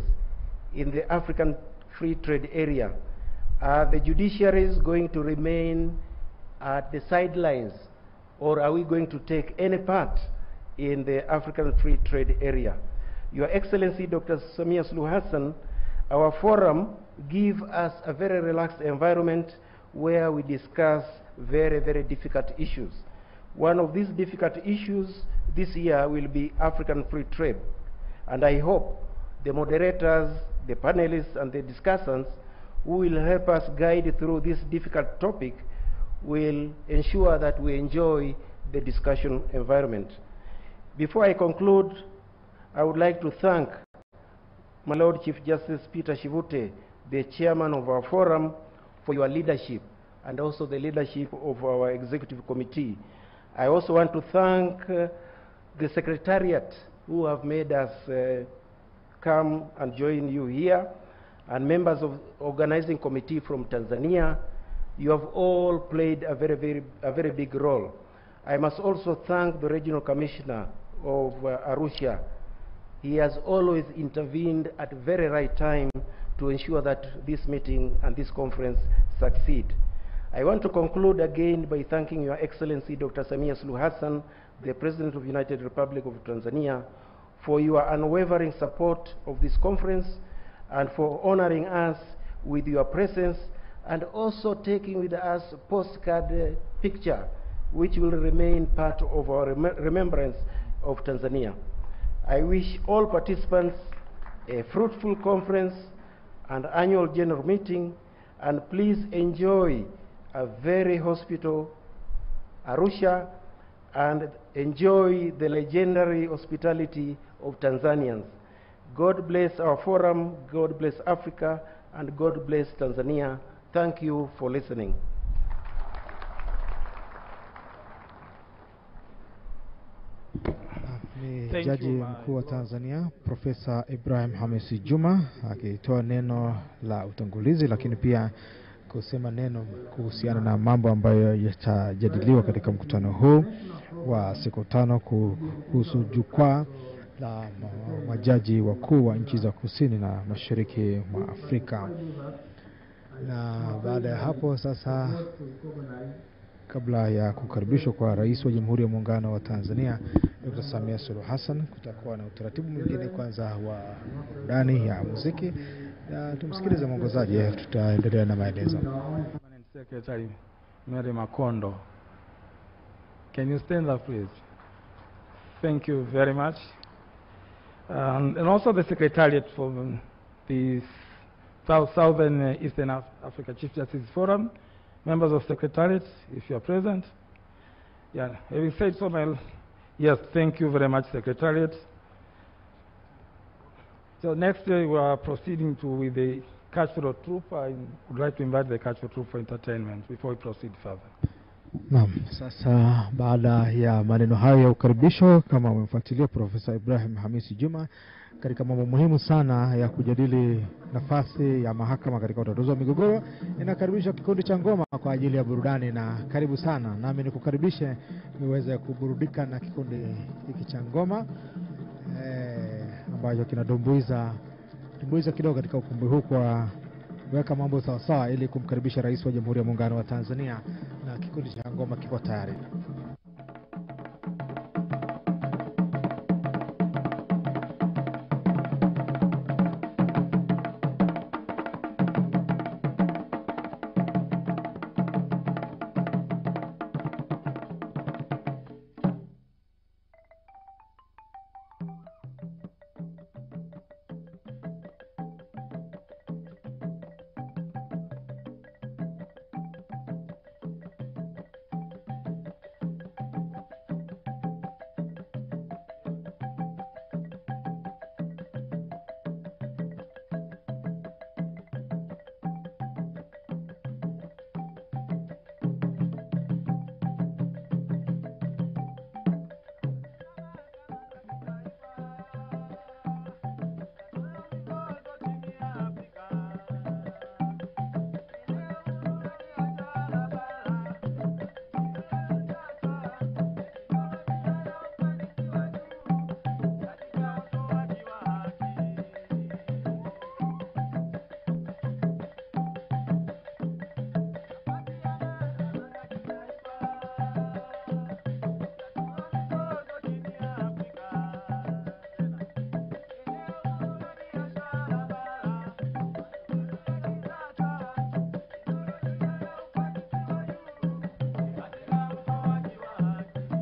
in the African Free Trade Area. Are the judiciaries going to remain at the sidelines, or are we going to take any part in the African Free Trade Area? Your Excellency, Dr. Samia Suluhu Hassan, our forum gives us a very relaxed environment where we discuss very, very difficult issues. One of these difficult issues this year will be African free trade. And I hope the moderators, the panelists, and the discussants who will help us guide through this difficult topic will ensure that we enjoy the discussion environment. Before I conclude, I would like to thank my Lord Chief Justice Peter Shivute, the chairman of our forum, for your leadership and also the leadership of our executive committee. I also want to thank the secretariat who have made us come and join you here, and members of organizing committee from Tanzania. You have all played a very big role. I must also thank the regional commissioner of Arusha. He has always intervened at the very right time to ensure that this meeting and this conference succeed. I want to conclude again by thanking Your Excellency Dr. Samia Suluhu Hassan, the President of the United Republic of Tanzania, for your unwavering support of this conference and for honoring us with your presence, and also taking with us a postcard picture which will remain part of our remembrance of Tanzania. I wish all participants a fruitful conference and annual general meeting, and please enjoy a very hospitable Arusha and enjoy the legendary hospitality of Tanzanians. God bless our forum, God bless Africa, and God bless Tanzania. Thank you for listening. Ni Thank Jaji you, Mkuu wa Tanzania Profesa Ibrahim Hamisi Juma akitoa neno la utangulizi, lakini pia kusema neno kuhusiana na mambo ambayo yatajadiliwa katika mkutano huu wa siku 5 kuhusu jukwaa la majaji wakuu wa nchi za kusini na mashariki mwa Afrika. Na baada ya hapo sasa, kabla ya kukaribishwa kwa Rais wa Jamhuri ya Muungano wa Tanzania Dr. Samia Suluhu Hassan, kutakuwa na utaratibu mwingine kwanza wa burudani ya muziki. Na tumsikilize mwongozaji, tutaendelea na maelezo. Secretary Mary Makondo, can you stand up please? Thank you very much. And also the Secretariat for the Southern Eastern Africa Chief Justice Forum, members of Secretariat, if you are present. Yeah, having said so, yes, thank you very much, Secretariat. So next we are proceeding with the cultural troupe. I would like to invite the cultural troupe for entertainment before we proceed further. Naam, sasa baada ya maneno hayo ya ukaribisho, kama umemfuatilia Profesa Ibrahim Hamisi Juma katika mambo muhimu sana ya kujadili nafasi ya mahakama katika utatuzi wa migogoro, inakaribisha kikundi cha ngoma kwa ajili ya burudani. Na karibu sana, nami nikukaribishe niweze kuburudika na kikundi hiki cha ngoma ambacho kinatumbuiza kidogo katika ukumbi huu kwa weka mambo sawa sawa ili kumkaribisha Rais wa Jamhuri ya Muungano wa Tanzania, na kikundi cha ngoma kiko tayari.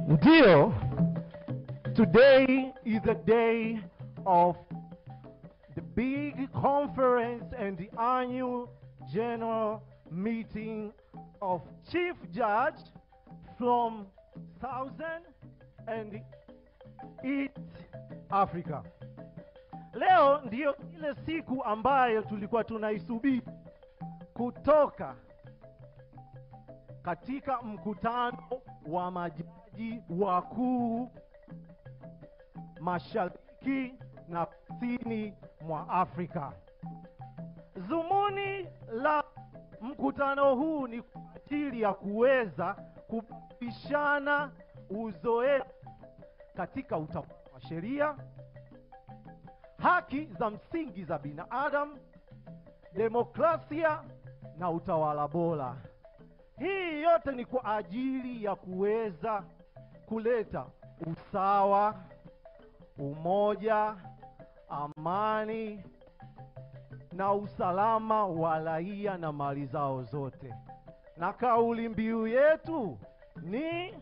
Ndiyo, today is the day of the big conference and the annual general meeting of Chief Judge from Southern and East Africa. Leo ndiyo ile siku ambayo tulikuwa tunaisubiri kutoka katika mkutano wa majaji wakuu mashariki na kusini mwa Afrika. Zumuni la mkutano huu ni kwa ajili ya kuweza kubadilishana uzoefu katika utawala wa sheria, haki za msingi za binadamu, demokrasia na utawala bora. Hii yote ni kwa ajili ya kuweza kuleta usawa, umoja, amani na usalama wa raia na mali zao zote. Na kauli mbiu yetu ni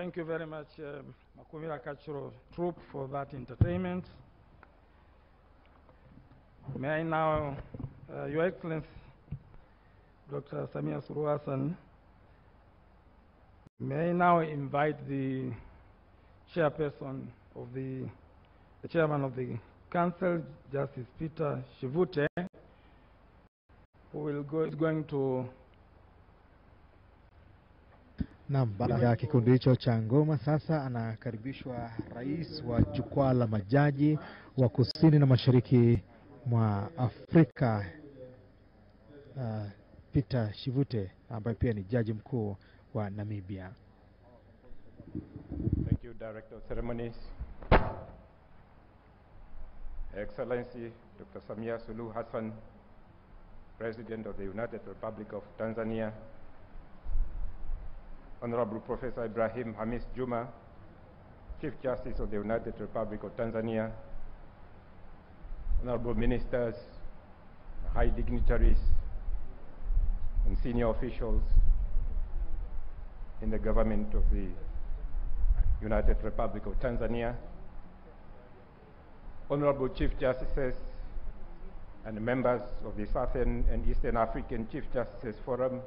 Thank you very much, Makumira Cultural Troupe, for that entertainment. May I now, Your Excellency, Dr. Samia Suluhu Hassan, may I now invite the chairperson of the chairman of the council, Justice Peter Shivute, who is going to. Naam, baada ya kikundi hicho cha ngoma, sasa anakaribishwa rais wa jukwaa la majaji wa kusini na mashariki mwa Afrika, Peter Shivute, ambaye pia ni jaji mkuu wa Namibia. Thank you, Director of Ceremonies. Excellency Dr. Samia Suluhu Hassan, President of the United Republic of Tanzania, Honorable Professor Ibrahim Hamis Juma, Chief Justice of the United Republic of Tanzania, Honorable Ministers, high dignitaries, and senior officials in the government of the United Republic of Tanzania, Honorable Chief Justices and members of the Southern and Eastern African Chief Justices Forum,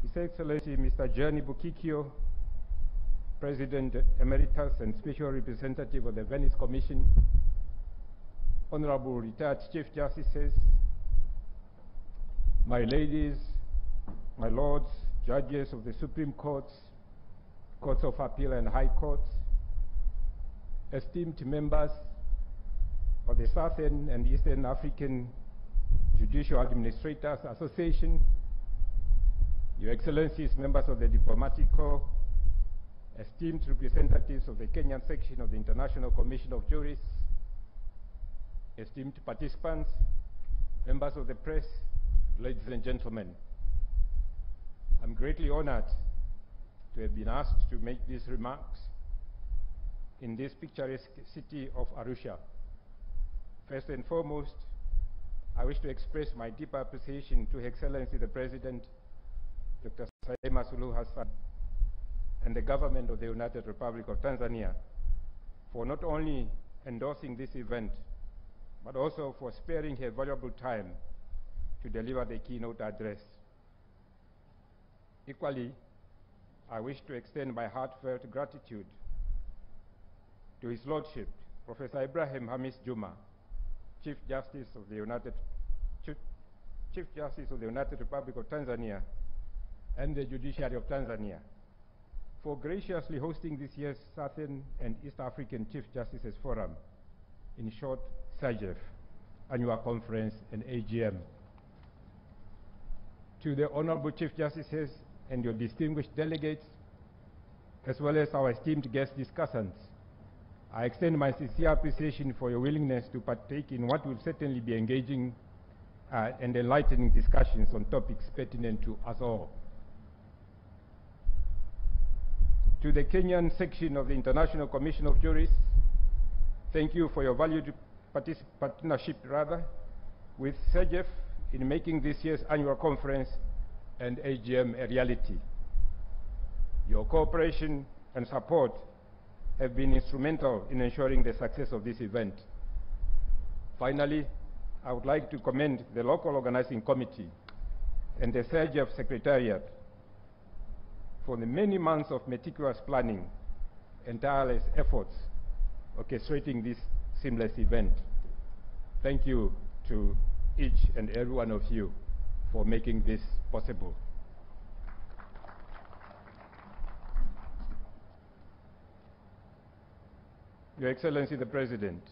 His Excellency Mr. Gianni Bukikio, President Emeritus and Special Representative of the Venice Commission, Honorable Retired Chief Justices, my ladies, my lords, judges of the Supreme Courts, Courts of Appeal and High Courts, esteemed members of the Southern and Eastern African Judicial Administrators Association, Your Excellencies, members of the Diplomatic Corps, esteemed representatives of the Kenyan section of the International Commission of Jurists, esteemed participants, members of the press, ladies and gentlemen, I'm greatly honored to have been asked to make these remarks in this picturesque city of Arusha. First and foremost, I wish to express my deep appreciation to Her Excellency the President, Dr. Samia Suluhu Hassan, and the government of the United Republic of Tanzania for not only endorsing this event, but also for sparing her valuable time to deliver the keynote address. Equally, I wish to extend my heartfelt gratitude to His Lordship, Professor Ibrahim Hamis Juma, Chief Justice of the United Republic of Tanzania, and the Judiciary of Tanzania, for graciously hosting this year's Southern and East African Chief Justices Forum, in short, SAJEF, Annual Conference and AGM. To the Honorable Chief Justices and your distinguished delegates, as well as our esteemed guest discussants, I extend my sincere appreciation for your willingness to partake in what will certainly be engaging and enlightening discussions on topics pertinent to us all. To the Kenyan section of the International Commission of Jurists, thank you for your valued partnership with SAJEF in making this year's annual conference and AGM a reality. Your cooperation and support have been instrumental in ensuring the success of this event. Finally, I would like to commend the local organizing committee and the SAJEF Secretariat for the many months of meticulous planning and tireless efforts orchestrating this seamless event. Thank you to each and every one of you for making this possible. Your Excellency the President,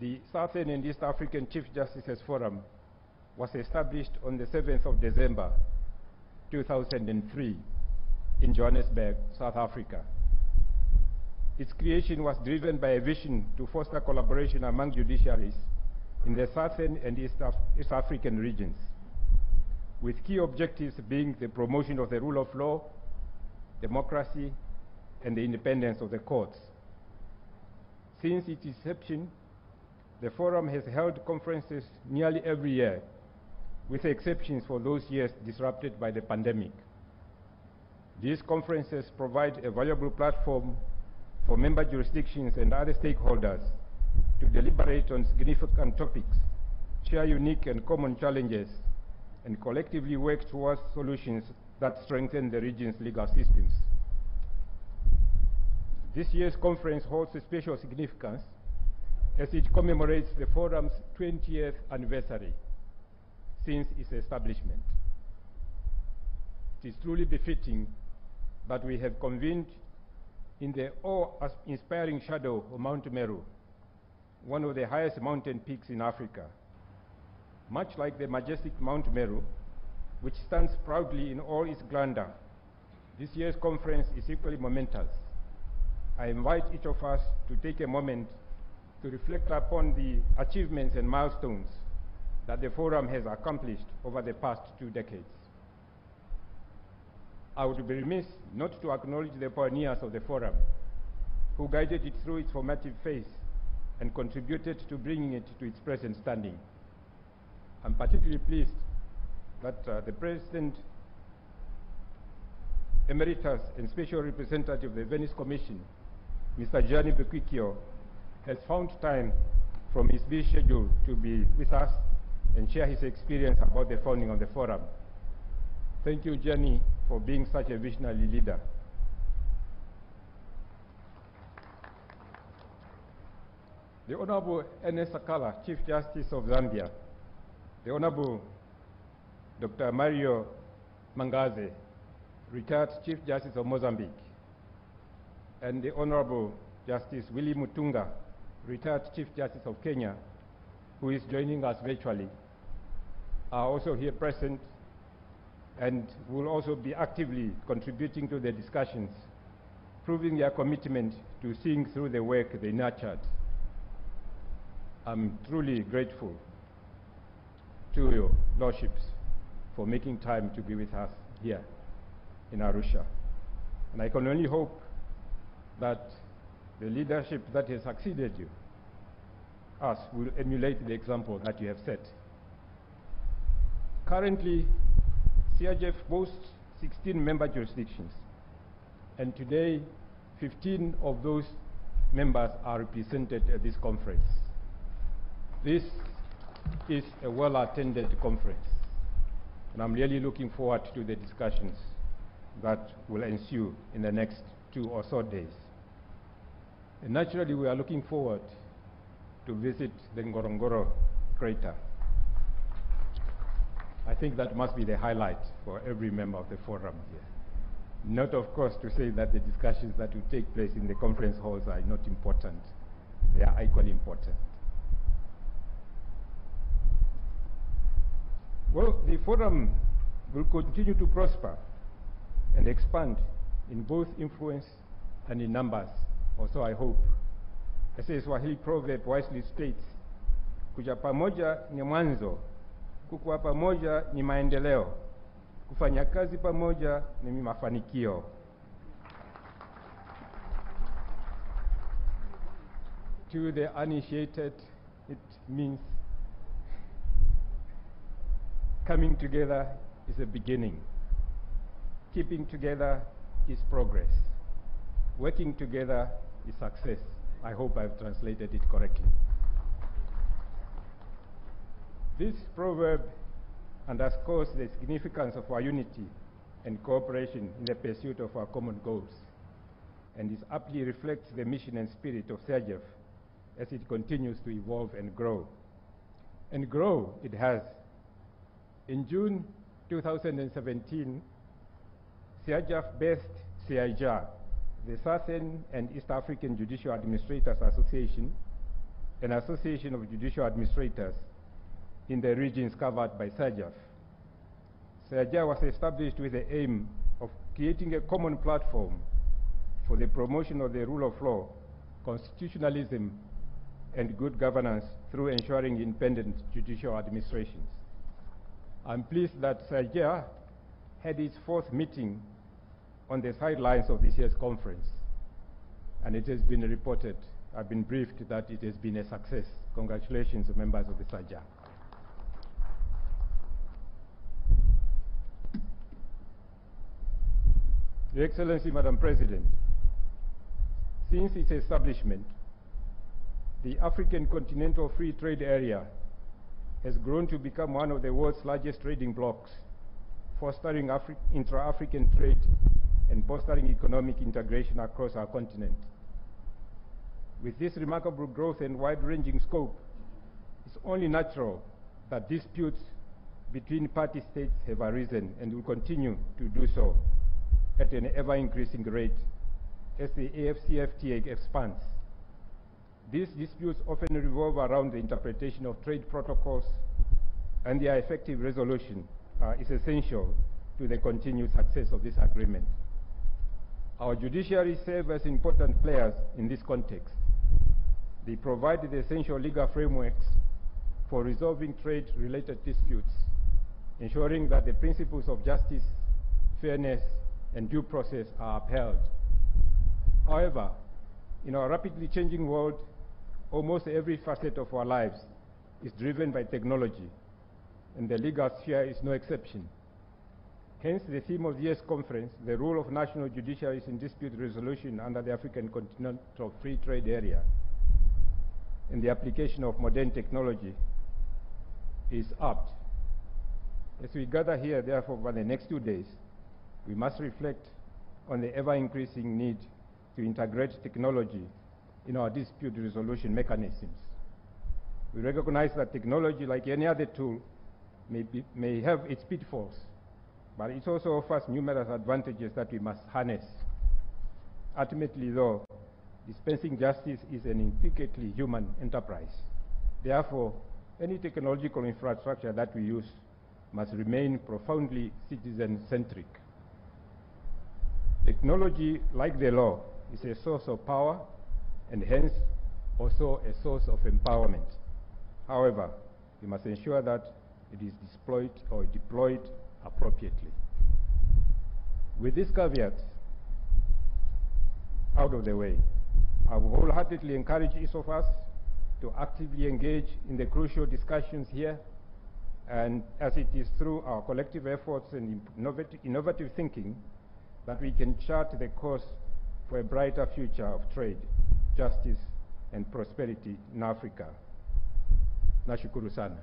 the Southern and East African Chief Justices Forum was established on the 7th of December 2003 in Johannesburg, South Africa. Its creation was driven by a vision to foster collaboration among judiciaries in the Southern and East African regions, with key objectives being the promotion of the rule of law, democracy, and the independence of the courts. Since its inception, the Forum has held conferences nearly every year, with exceptions for those years disrupted by the pandemic. These conferences provide a valuable platform for member jurisdictions and other stakeholders to deliberate on significant topics, share unique and common challenges, and collectively work towards solutions that strengthen the region's legal systems. This year's conference holds a special significance as it commemorates the forum's 20th anniversary since its establishment. It is truly befitting that we have convened in the awe-inspiring shadow of Mount Meru, one of the highest mountain peaks in Africa. Much like the majestic Mount Meru, which stands proudly in all its grandeur, this year's conference is equally momentous. I invite each of us to take a moment to reflect upon the achievements and milestones that the forum has accomplished over the past 2 decades. I would be remiss not to acknowledge the pioneers of the forum who guided it through its formative phase and contributed to bringing it to its present standing. I'm particularly pleased that the President Emeritus and Special Representative of the Venice Commission, Mr. Gianni Becquicchio, has found time from his busy schedule to be with us and share his experience about the founding of the forum. Thank you, Gianni, for being such a visionary leader. The Honorable Ernest Sakala, Chief Justice of Zambia, the Honorable Dr. Mario Mangaze, retired Chief Justice of Mozambique, and the Honorable Justice Willie Mutunga, retired Chief Justice of Kenya, who is joining us virtually, are also here present and will also be actively contributing to the discussions, proving their commitment to seeing through the work they nurtured. I'm truly grateful to your lordships for making time to be with us here in Arusha. And I can only hope that the leadership that has succeeded you, us, will emulate the example that you have set. Currently, CIGF boasts 16 member jurisdictions, and today 15 of those members are represented at this conference. This is a well-attended conference, and I'm really looking forward to the discussions that will ensue in the next 2 or so days. And naturally, we are looking forward to visit the Ngorongoro crater. I think that must be the highlight for every member of the forum here. Not, of course, to say that the discussions that will take place in the conference halls are not important. They are equally important. Well, the forum will continue to prosper and expand in both influence and in numbers, or so I hope. As a Swahili proverb wisely states, kuja pamoja ni mwanzo, kukuwa pamoja ni maendeleo, kufanya kazi pamoja ni mafanikio. To the uninitiated, it means coming together is a beginning. Keeping together is progress. Working together is success. I hope I've translated it correctly. This proverb underscores the significance of our unity and cooperation in the pursuit of our common goals, and it aptly reflects the mission and spirit of CIGF as it continues to evolve and grow. And grow it has. In June 2017, CIGF birthed CIJA, the Southern and East African Judicial Administrators Association, an association of judicial administrators in the regions covered by CIGF. CIJA was established with the aim of creating a common platform for the promotion of the rule of law, constitutionalism, and good governance through ensuring independent judicial administrations. I'm pleased that CIJA had its 4th meeting on the sidelines of this year's conference, and it has been reported, I've been briefed that it has been a success. Congratulations, members of the CIJA. Your Excellency, Madam President, since its establishment, the African Continental Free Trade Area has grown to become one of the world's largest trading blocs, fostering intra-African trade and fostering economic integration across our continent. With this remarkable growth and wide-ranging scope, it's only natural that disputes between party states have arisen and will continue to do so at an ever-increasing rate as the AFCFTA expands. These disputes often revolve around the interpretation of trade protocols, and their effective resolution is essential to the continued success of this agreement. Our judiciary serve as important players in this context. They provide the essential legal frameworks for resolving trade-related disputes, ensuring that the principles of justice, fairness, and due process are upheld. However, in our rapidly changing world, almost every facet of our lives is driven by technology, and the legal sphere is no exception. Hence, the theme of the year's conference, the role of national judiciaries in dispute resolution under the African Continental Free Trade Area, and the application of modern technology, is apt. As we gather here, therefore, for the next 2 days, we must reflect on the ever-increasing need to integrate technology in our dispute resolution mechanisms. We recognize that technology, like any other tool, may have its pitfalls, but it also offers numerous advantages that we must harness. Ultimately, though, dispensing justice is an intricately human enterprise. Therefore, any technological infrastructure that we use must remain profoundly citizen-centric. Technology, like the law, is a source of power and hence also a source of empowerment. However, we must ensure that it is deployed appropriately. With this caveat out of the way, I will wholeheartedly encourage each of us to actively engage in the crucial discussions here, and as it is through our collective efforts and innovative thinking that we can chart the course for a brighter future of trade, justice, and prosperity in Africa. Nashukuru sana.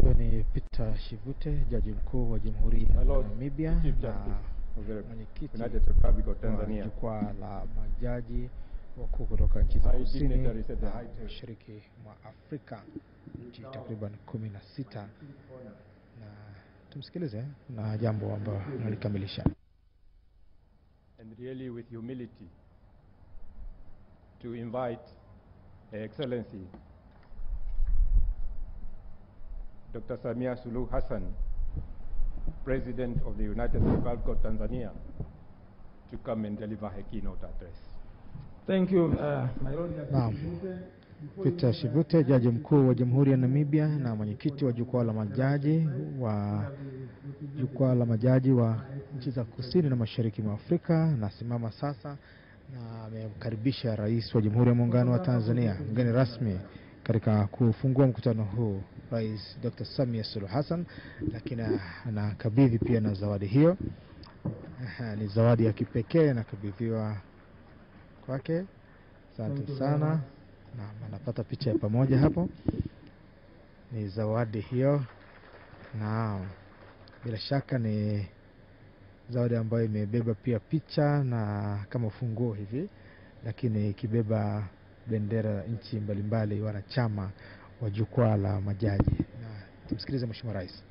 Huyo ni Peter Shivute, jaji mkuu wa Jamhuri ya Namibia na mwenyekiti wa jukwaa la majaji wakuu kutoka nchi za kusini na mashariki mwa Afrika, nchi takriban 16, na tumsikilize na jambo ambalo nalikamilisha. And really with humility to invite Her Excellency Dr. Samia Suluhu Hassan, President of the United Republic of Tanzania, to come and deliver her keynote address. Thank you, my Lord. Peter Shivute, jaji mkuu wa Jamhuri ya Namibia na mwenyekiti wa jukwaa la majaji wa nchi za kusini na mashariki mwa Afrika, nasimama sasa na amemkaribisha Rais wa Jamhuri ya Muungano wa Tanzania, mgeni rasmi katika kufungua mkutano huu, Rais Dr. Samia Suluhu Hassan, lakini anakabidhi pia na zawadi hiyo. Ni zawadi ya kipekee nakabidhiwa kwake. Asante sana. Na anapata picha ya pamoja hapo. Ni zawadi hiyo, na bila shaka ni zawadi ambayo imebeba pia picha na kama ufunguo hivi, lakini ikibeba bendera ya nchi mbalimbali wanachama wa jukwaa la majaji. Na tumsikilize Mheshimiwa Rais.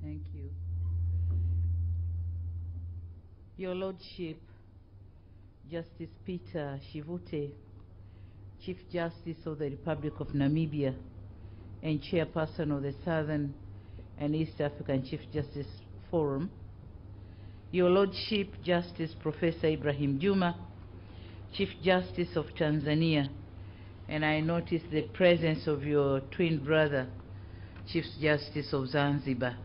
Thank you. Your Lordship, Justice Peter Shivute, Chief Justice of the Republic of Namibia and Chairperson of the Southern and East African Chief Justice Forum, Your Lordship, Justice Professor Ibrahim Juma, Chief Justice of Tanzania, and I notice the presence of your twin brother, Chief Justice of Zanzibar.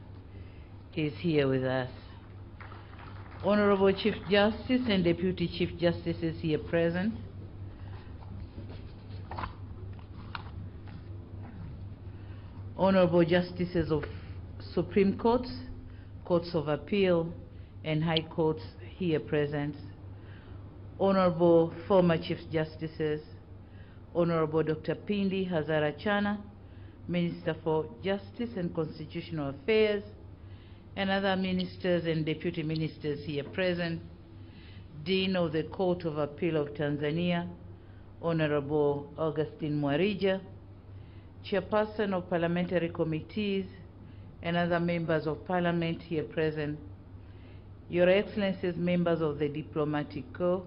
He is here with us. Honorable Chief Justice and Deputy Chief Justices here present. Honorable Justices of Supreme Courts, Courts of Appeal, and High Courts here present, Honorable former Chief Justices, Honorable Dr. Pindi Hazarachana, Minister for Justice and Constitutional Affairs, and other ministers and deputy ministers here present, Dean of the Court of Appeal of Tanzania, Honorable Augustine Mwarija, Chairperson of Parliamentary Committees, and other members of Parliament here present, Your Excellencies, members of the Diplomatic Corps,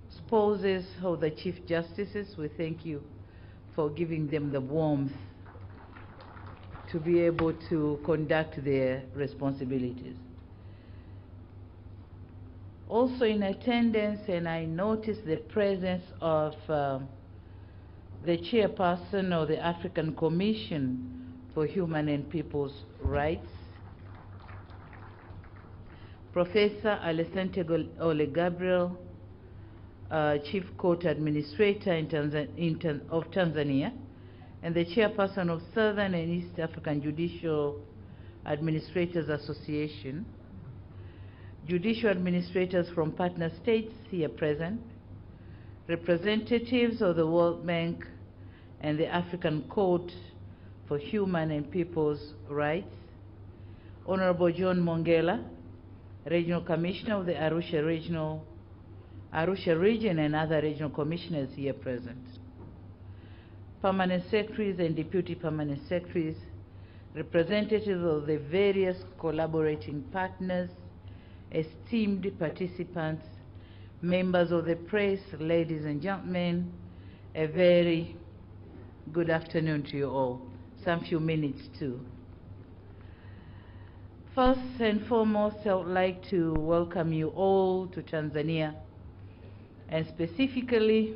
spouses of the Chief Justices, we thank you for giving them the warmth to be able to conduct their responsibilities. Also in attendance, and I noticed the presence of the chairperson of the African Commission for Human and People's Rights, Professor Alessandro Ole Gabriel, Chief Court Administrator of Tanzania, and the chairperson of Southern and East African Judicial Administrators Association, judicial administrators from partner states here present, representatives of the World Bank and the African Court for Human and People's Rights, Honorable John Mongela, Regional Commissioner of the Arusha Region and other regional commissioners here present, permanent secretaries and deputy permanent secretaries, representatives of the various collaborating partners, esteemed participants, members of the press, ladies and gentlemen, a very good afternoon to you all. Some few minutes too. First and foremost, I would like to welcome you all to Tanzania, and specifically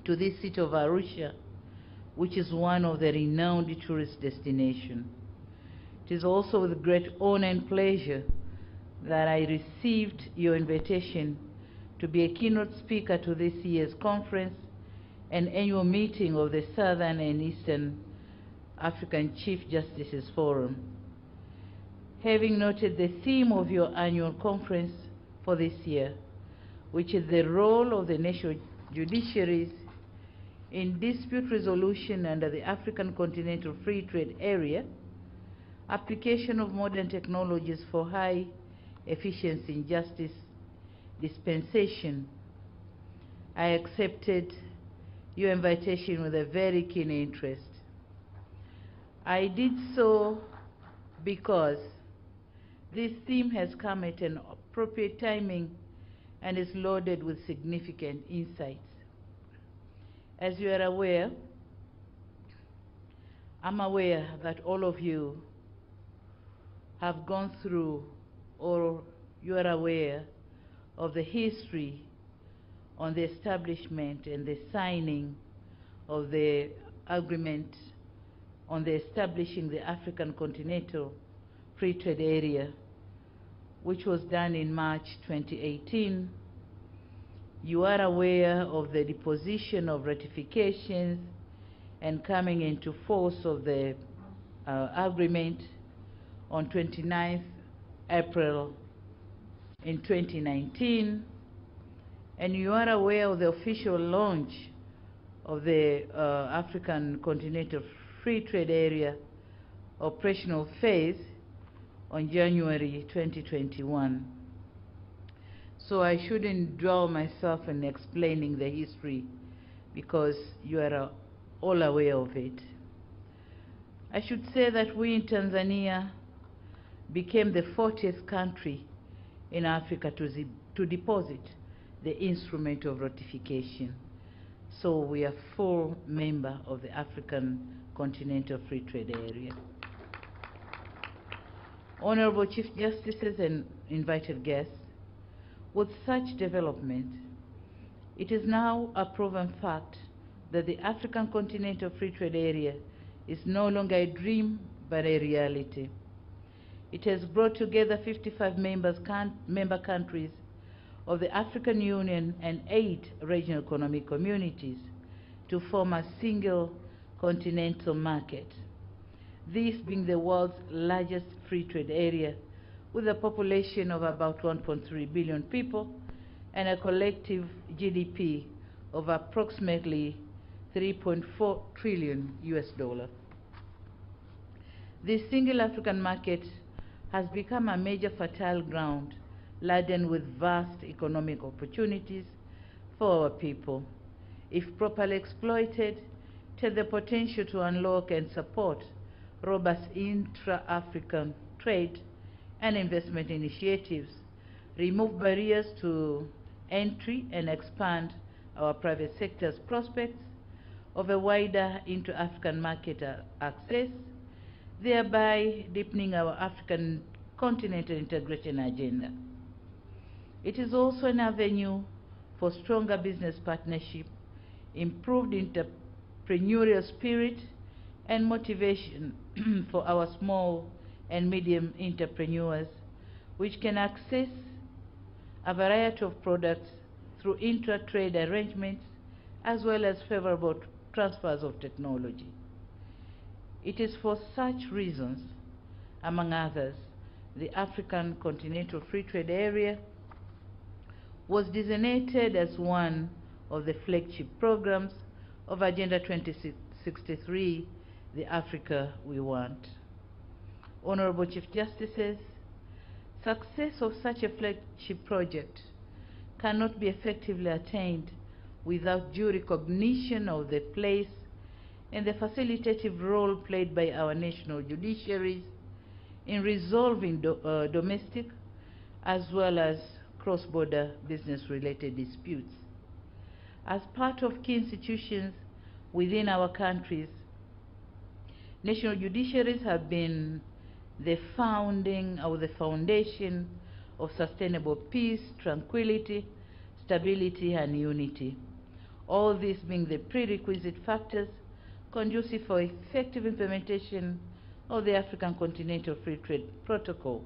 to this city of Arusha, which is one of the renowned tourist destinations. It is also with great honor and pleasure that I received your invitation to be a keynote speaker to this year's conference and annual meeting of the Southern and Eastern African Chief Justices Forum. Having noted the theme of your annual conference for this year, which is the role of the national judiciaries in dispute resolution under the African Continental Free Trade Area, application of modern technologies for high efficiency in justice dispensation, I accepted your invitation with a very keen interest. I did so because this theme has come at an appropriate timing and is loaded with significant insights. As you are aware, I'm aware that all of you have gone through, or you are aware of the history on the establishment and the signing of the agreement on the establishing the African Continental Free Trade Area, which was done in March 2018. You are aware of the deposition of ratifications and coming into force of the agreement on 29th April in 2019, and you are aware of the official launch of the African Continental Free Trade Area operational phase on January 2021. So I shouldn't dwell myself in explaining the history because you are all aware of it. I should say that we in Tanzania became the 40th country in Africa to deposit the instrument of ratification. So we are full member of the African Continental Free Trade Area. Honorable Chief Justices and invited guests, with such development, it is now a proven fact that the African Continental Free Trade Area is no longer a dream, but a reality. It has brought together 55 member countries of the African Union and 8 regional economic communities to form a single continental market, this being the world's largest free trade area with a population of about 1.3 billion people and a collective GDP of approximately $3.4 trillion. This single African market has become a major fertile ground laden with vast economic opportunities for our people. If properly exploited, it has the potential to unlock and support robust intra-African trade and investment initiatives, remove barriers to entry, and expand our private sector's prospects of a wider inter-African market access, thereby deepening our African continental integration agenda. It is also an avenue for stronger business partnership, improved entrepreneurial spirit, and motivation for our small and medium entrepreneurs, which can access a variety of products through intra-trade arrangements as well as favorable transfers of technology. It is for such reasons, among others, the African Continental Free Trade Area was designated as one of the flagship programs of Agenda 2063, the Africa we want. Honorable Chief Justices, success of such a flagship project cannot be effectively attained without due recognition of the place and the facilitative role played by our national judiciaries in resolving domestic as well as cross-border business-related disputes. As part of key institutions within our countries, national judiciaries have been the foundation of sustainable peace, tranquility, stability, and unity. All these being the prerequisite factors conducive for effective implementation of the African Continental Free Trade Protocol,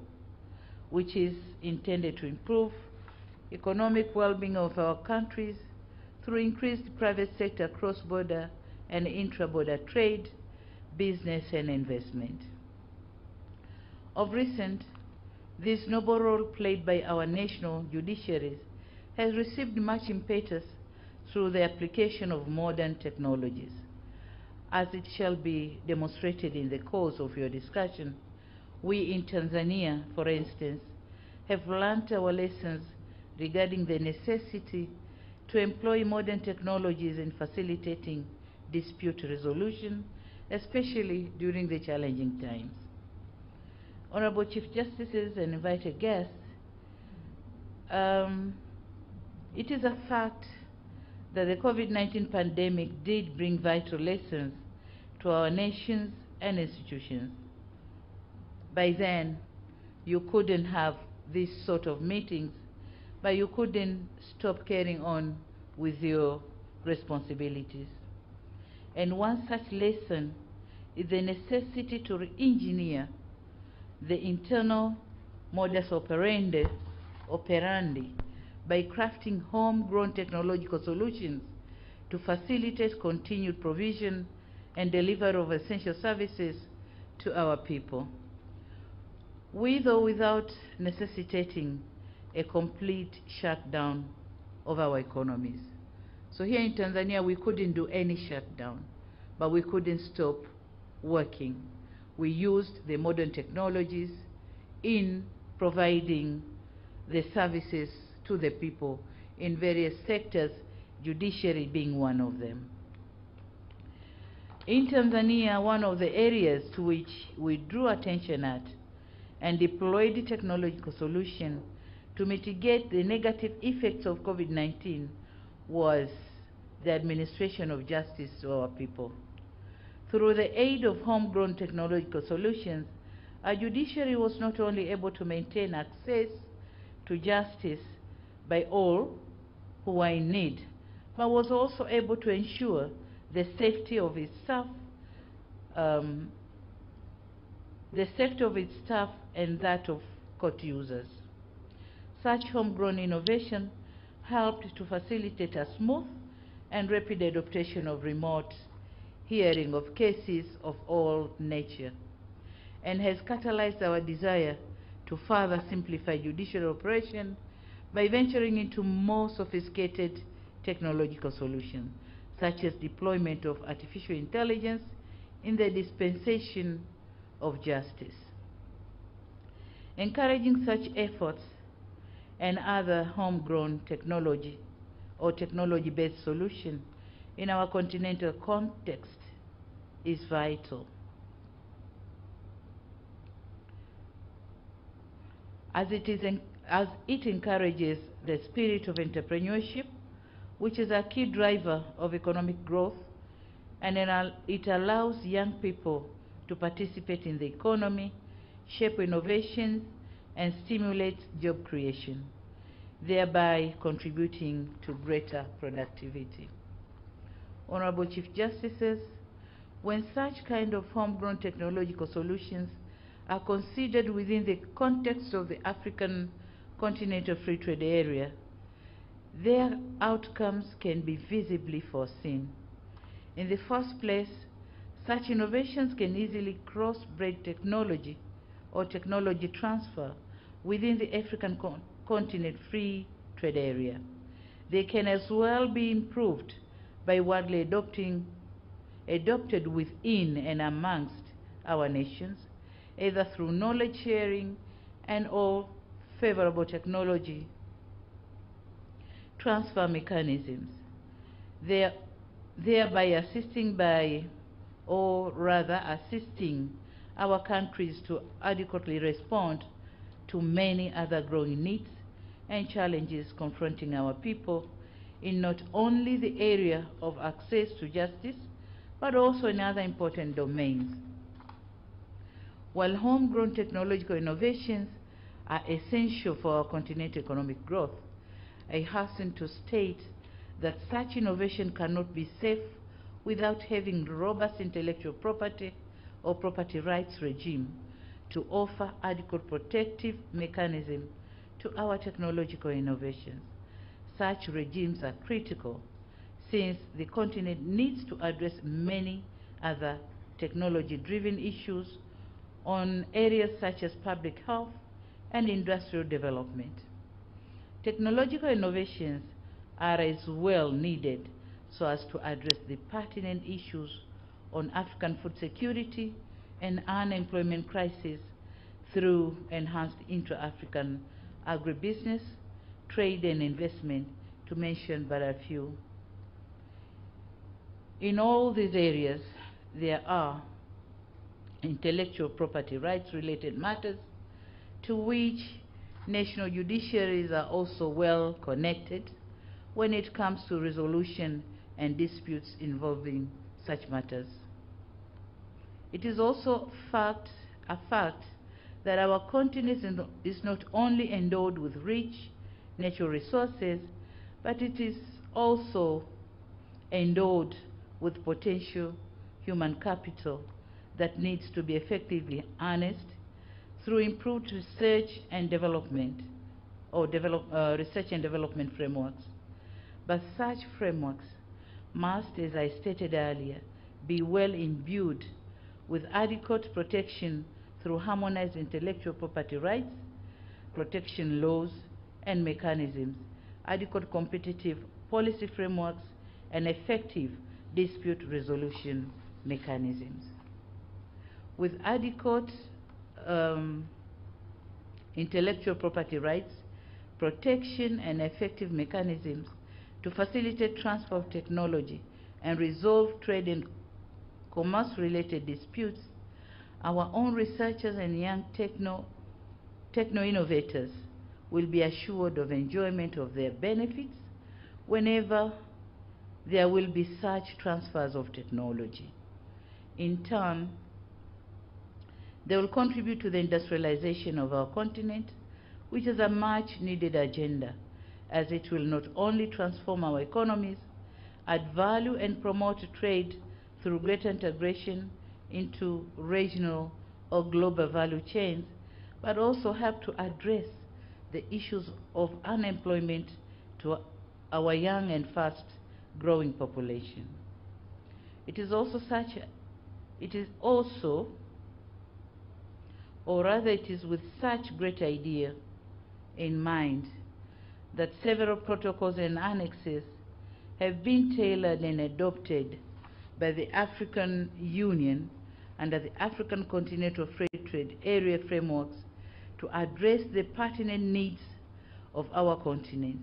which is intended to improve economic well-being of our countries through increased private sector cross-border and intra-border trade, business, and investment. Of recent, this noble role played by our national judiciaries has received much impetus through the application of modern technologies. As it shall be demonstrated in the course of your discussion, we in Tanzania, for instance, have learnt our lessons regarding the necessity to employ modern technologies in facilitating dispute resolution, especially during the challenging times. Honorable Chief Justices and invited guests, it is a fact that the COVID-19 pandemic did bring vital lessons to our nations and institutions. By then, you couldn't have these sort of meetings, but you couldn't stop carrying on with your responsibilities. And one such lesson is the necessity to re-engineer the internal modus operandi by crafting homegrown technological solutions to facilitate continued provision and delivery of essential services to our people, with or without necessitating a complete shutdown of our economies. So here in Tanzania, we couldn't do any shutdown, but we couldn't stop working. We used the modern technologies in providing the services to the people in various sectors, judiciary being one of them. In Tanzania, one of the areas to which we drew attention at and deployed technological solution to mitigate the negative effects of COVID-19 was the administration of justice to our people. Through the aid of homegrown technological solutions, our judiciary was not only able to maintain access to justice by all who are in need, but was also able to ensure the safety of its staff, and that of court users. Such homegrown innovation helped to facilitate a smooth and rapid adoption of remote hearing of cases of all nature, and has catalyzed our desire to further simplify judicial operation by venturing into more sophisticated technological solutions, such as deployment of artificial intelligence in the dispensation of justice. Encouraging such efforts and other homegrown technology or technology-based solution in our continental context is vital. As it encourages the spirit of entrepreneurship, which is a key driver of economic growth, and it allows young people to participate in the economy, shape innovations, and stimulate job creation, thereby contributing to greater productivity. Honorable Chief Justices, when such kind of homegrown technological solutions are considered within the context of the African Continental Free Trade Area, their outcomes can be visibly foreseen. In the first place, such innovations can easily cross-breed technology or technology transfer within the African Continent Free Trade Area. They can as well be improved by widely adopted within and amongst our nations, either through knowledge sharing and or favorable technology transfer mechanisms, thereby assisting our countries to adequately respond to many other growing needs and challenges confronting our people in not only the area of access to justice, but also in other important domains. While homegrown technological innovations are essential for our continental economic growth, I hasten to state that such innovation cannot be safe without having robust intellectual property or property rights regime to offer adequate protective mechanism to our technological innovations. Such regimes are critical since the continent needs to address many other technology-driven issues on areas such as public health and industrial development. Technological innovations are as well needed so as to address the pertinent issues on African food security and unemployment crisis through enhanced intra-African agribusiness, trade and investment, to mention but a few. In all these areas, there are intellectual property rights related matters to which national judiciaries are also well connected when it comes to resolution and disputes involving such matters. It is also a fact that our continent is not only endowed with rich natural resources, but it is also endowed with potential human capital that needs to be effectively harnessed through improved research and development frameworks. But such frameworks must, as I stated earlier, be well imbued with adequate protection through harmonized intellectual property rights, protection laws and mechanisms, adequate competitive policy frameworks, and effective dispute resolution mechanisms. With adequate intellectual property rights, protection and effective mechanisms to facilitate transfer of technology and resolve trade and commerce-related disputes, our own researchers and young techno-innovators will be assured of enjoyment of their benefits whenever there will be such transfers of technology. In turn, they will contribute to the industrialization of our continent, which is a much-needed agenda, as it will not only transform our economies, add value and promote trade through greater integration into regional or global value chains, but also help to address the issues of unemployment to our young and fast-growing population. It is also or rather it is with such great idea in mind that several protocols and annexes have been tailored and adopted by the African Union under the African Continental Free Trade Area frameworks to address the pertinent needs of our continent.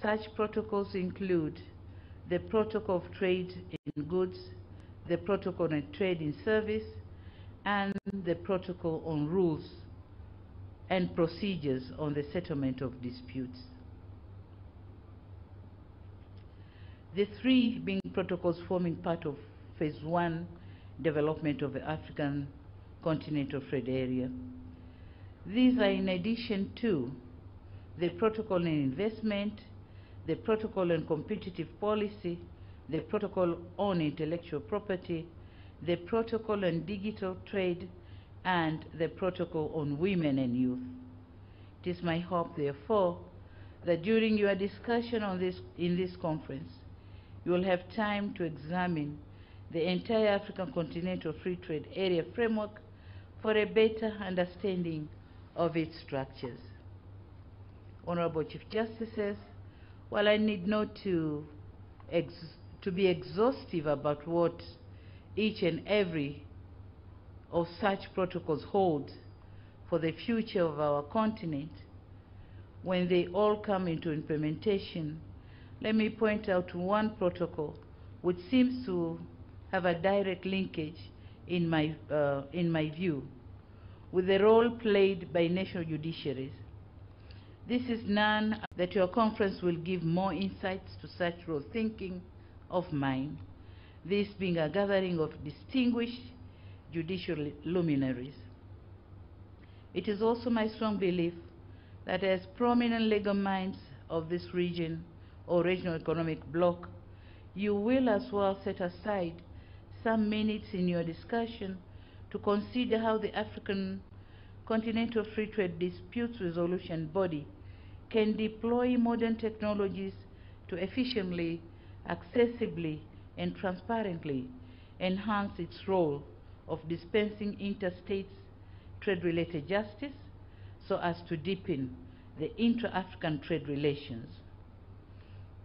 Such protocols include the Protocol of Trade in Goods, the Protocol on Trade in Service, and the Protocol on Rules and Procedures on the Settlement of Disputes. The three being protocols forming part of Phase 1 development of the African Continental Trade Area. These are in addition to the Protocol on Investment, the Protocol on Competitive Policy, the Protocol on Intellectual Property, the Protocol on Digital Trade, and the Protocol on Women and Youth. It is my hope, therefore, that during your discussion on in this conference, you will have time to examine the entire African Continental Free Trade Area framework for a better understanding of its structures. Honorable Chief Justices, while I need not to be exhaustive about what each and every of such protocols hold for the future of our continent, when they all come into implementation, let me point out one protocol which seems to have a direct linkage in my view with the role played by national judiciaries. This is none that your conference will give more insights to such role thinking of mine, this being a gathering of distinguished judicial luminaries. It is also my strong belief that as prominent legal minds of this region or regional economic bloc, you will as well set aside some minutes in your discussion to consider how the African Continental Free Trade Disputes Resolution Body can deploy modern technologies to efficiently, accessibly, and transparently enhance its role of dispensing interstate trade-related justice so as to deepen the intra-African trade relations.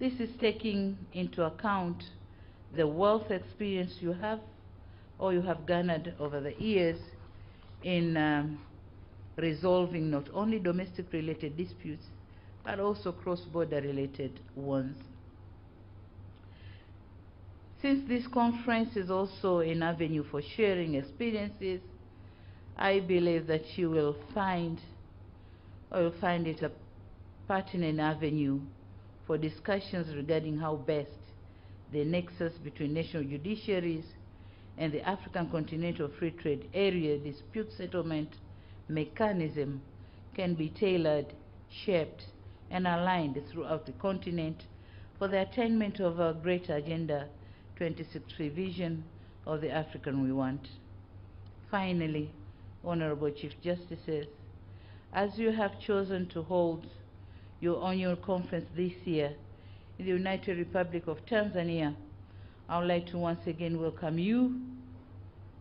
This is taking into account the wealth experience you have or you have garnered over the years in resolving not only domestic related disputes but also cross-border related ones. Since this conference is also an avenue for sharing experiences, I believe that you will find it a pertinent avenue for discussions regarding how best the nexus between national judiciaries and the African Continental Free Trade Area dispute settlement mechanism can be tailored, shaped, and aligned throughout the continent for the attainment of our great Agenda 2063 vision of the African we want. Finally, Honorable Chief Justices, as you have chosen to hold your annual conference this year in the United Republic of Tanzania, I would like to once again welcome you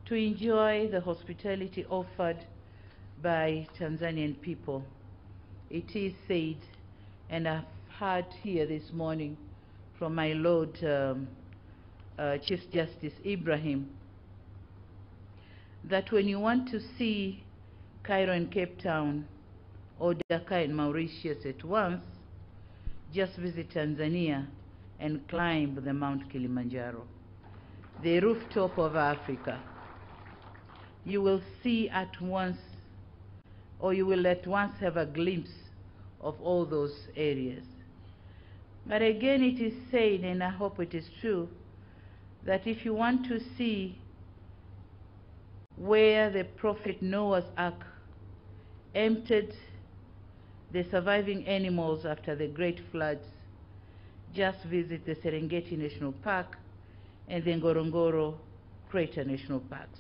to enjoy the hospitality offered by Tanzanian people. It is said, and I've heard here this morning from my Lord Chief Justice Ibrahim, that when you want to see Cairo and Cape Town or Dakar and Mauritius at once, just visit Tanzania and climb the Mount Kilimanjaro, the rooftop of Africa. You will see at once, or you will at once have a glimpse of all those areas. But again, it is said, and I hope it is true, that if you want to see where the prophet Noah's Ark emptied the surviving animals after the great floods, just visit the Serengeti National Park and the Ngorongoro Crater National Parks.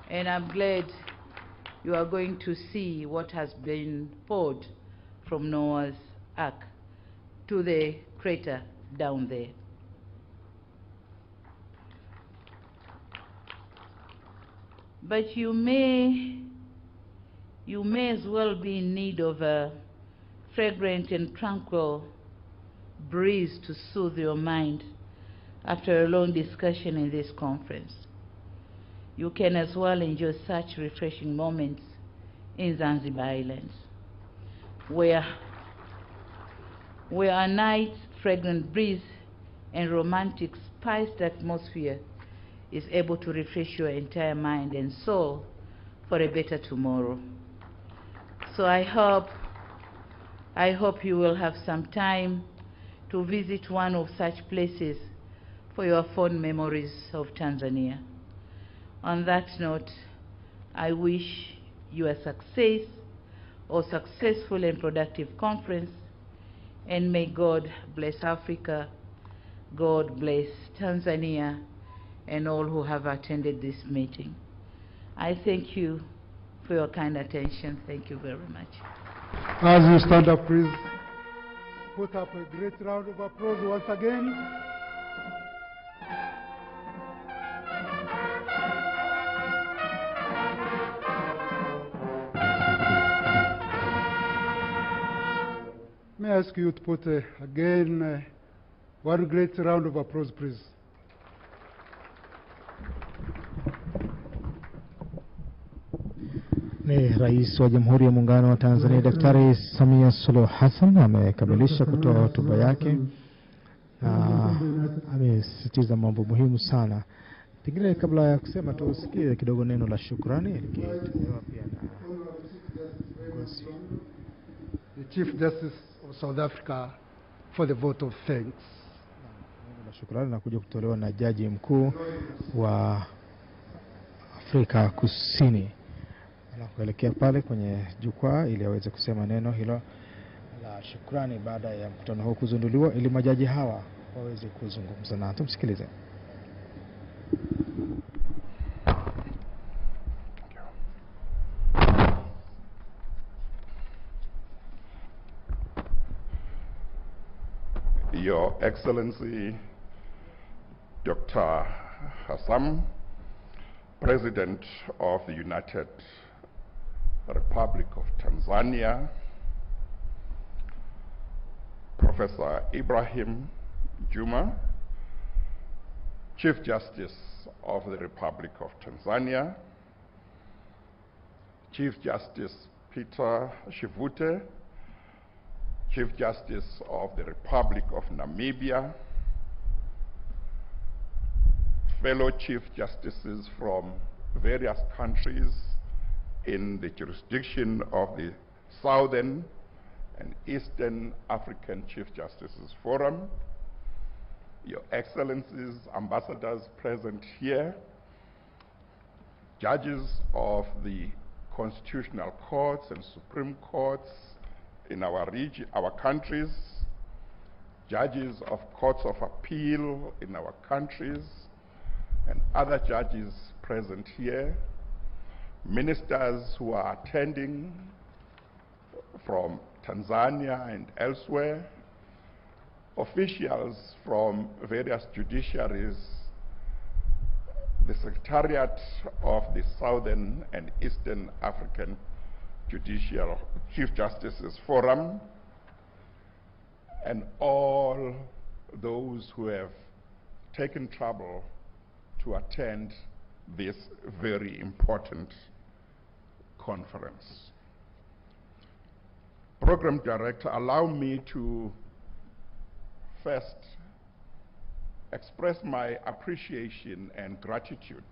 And I'm glad you are going to see what has been poured from Noah's Ark to the crater down there. but you may as well be in need of a fragrant and tranquil breeze to soothe your mind after a long discussion in this conference. You can as well enjoy such refreshing moments in Zanzibar Islands, where a night's fragrant breeze and romantic spiced atmosphere is able to refresh your entire mind and soul for a better tomorrow. So I hope you will have some time to visit one of such places for your fond memories of Tanzania. On that note, I wish you a successful and productive conference, and may God bless Africa, God bless Tanzania, and all who have attended this meeting. I thank you for your kind attention. Thank you very much. As you stand up, please put up a great round of applause once again. May I ask you to put again one great round of applause, please. Ni Rais wa Jamhuri ya Muungano wa Tanzania Daktari Samia Suluhu Hassan amekamilisha kutoa hotuba yake na amesisitiza mambo muhimu sana. Pengine kabla ya kusema tusikie kidogo neno la shukrani likitolewa pia na the Chief Justice of South Africa for the vote of thanks. Neno la shukrani linakuja kutolewa na Jaji Mkuu wa Afrika Kusini. Anakuelekea pale kwenye jukwaa ili aweze kusema neno hilo la shukrani baada ya mkutano huu kuzinduliwa, ili majaji hawa waweze kuzungumza na tumsikilize. Your Excellency Dr. Hassan, President of the United Republic of Tanzania, Professor Ibrahim Juma, Chief Justice of the Republic of Tanzania, Chief Justice Peter Shivute, Chief Justice of the Republic of Namibia, fellow Chief Justices from various countries in the jurisdiction of the Southern and Eastern African Chief Justices Forum, Your Excellencies, ambassadors present here, judges of the constitutional courts and supreme courts in our region, our countries, judges of courts of appeal in our countries, and other judges present here, ministers who are attending from Tanzania and elsewhere, officials from various judiciaries, the Secretariat of the Southern and Eastern African Judicial Chief Justices Forum, and all those who have taken trouble to attend this very important conference. Program Director, allow me to first express my appreciation and gratitude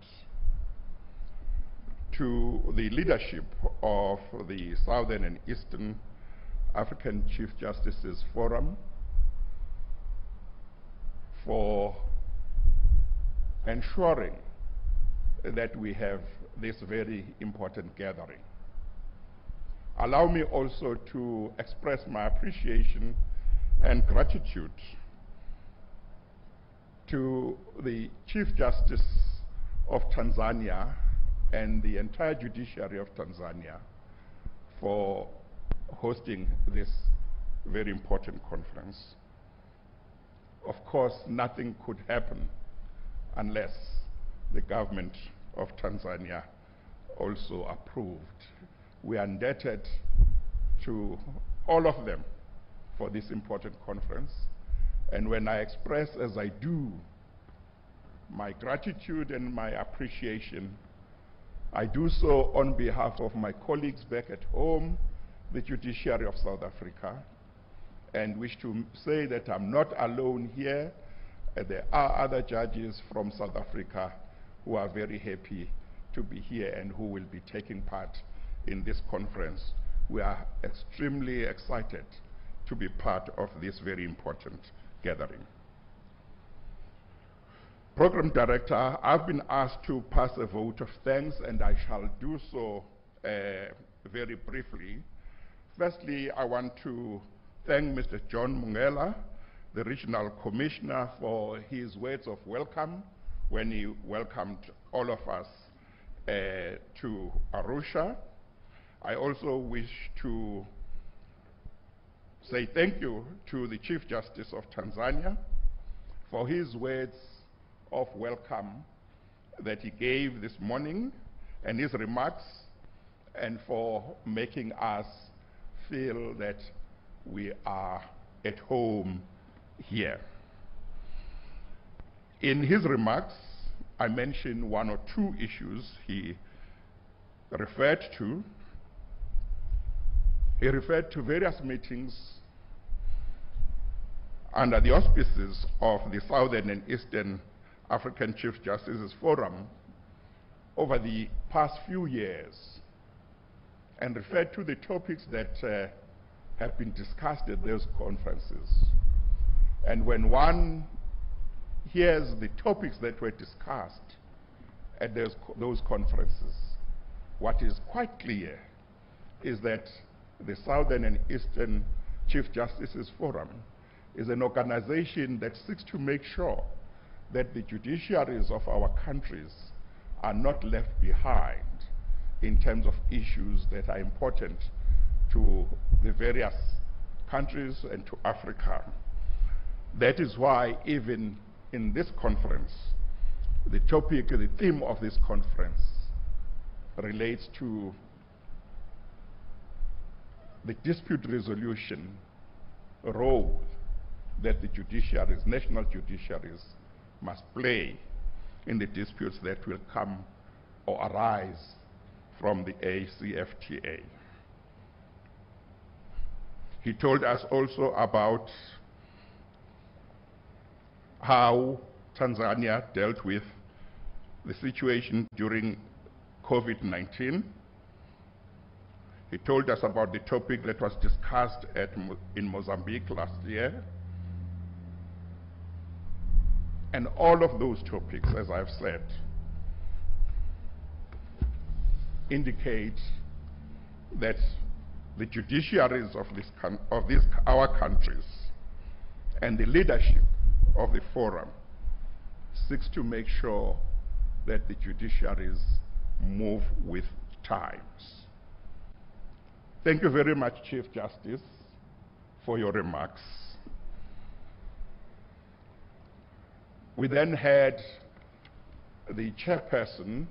to the leadership of the Southern and Eastern African Chief Justices Forum for ensuring that we have this very important gathering. Allow me also to express my appreciation and gratitude to the Chief Justice of Tanzania and the entire judiciary of Tanzania for hosting this very important conference. Of course, nothing could happen unless the government of Tanzania also approved. We are indebted to all of them for this important conference. And when I express, as I do, my gratitude and my appreciation, I do so on behalf of my colleagues back at home, the judiciary of South Africa, and wish to say that I'm not alone here. There are other judges from South Africa who are very happy to be here and who will be taking part in this conference. We are extremely excited to be part of this very important gathering. Program Director, I've been asked to pass a vote of thanks, and I shall do so very briefly. Firstly, I want to thank Mr. John Mungela, the Regional Commissioner, for his words of welcome when he welcomed all of us to Arusha. I also wish to say thank you to the Chief Justice of Tanzania for his words of welcome that he gave this morning and his remarks, and for making us feel that we are at home here. In his remarks, I mentioned one or two issues he referred to. He referred to various meetings under the auspices of the Southern and Eastern African Chief Justices Forum over the past few years, and referred to the topics that have been discussed at those conferences. And when one hears the topics that were discussed at those conferences, what is quite clear is that the Southern and Eastern Chief Justices Forum is an organization that seeks to make sure that the judiciaries of our countries are not left behind in terms of issues that are important to the various countries and to Africa. That is why even in this conference, the topic, the theme of this conference relates to the dispute resolution role that the judiciaries, national judiciaries, must play in the disputes that will come or arise from the ACFTA. He told us also about how Tanzania dealt with the situation during COVID-19. He told us about the topic that was discussed in Mozambique last year. And all of those topics, as I've said, indicate that the judiciaries of our countries and the leadership of the forum seeks to make sure that the judiciaries move with times. Thank you very much, Chief Justice, for your remarks. We then had the chairperson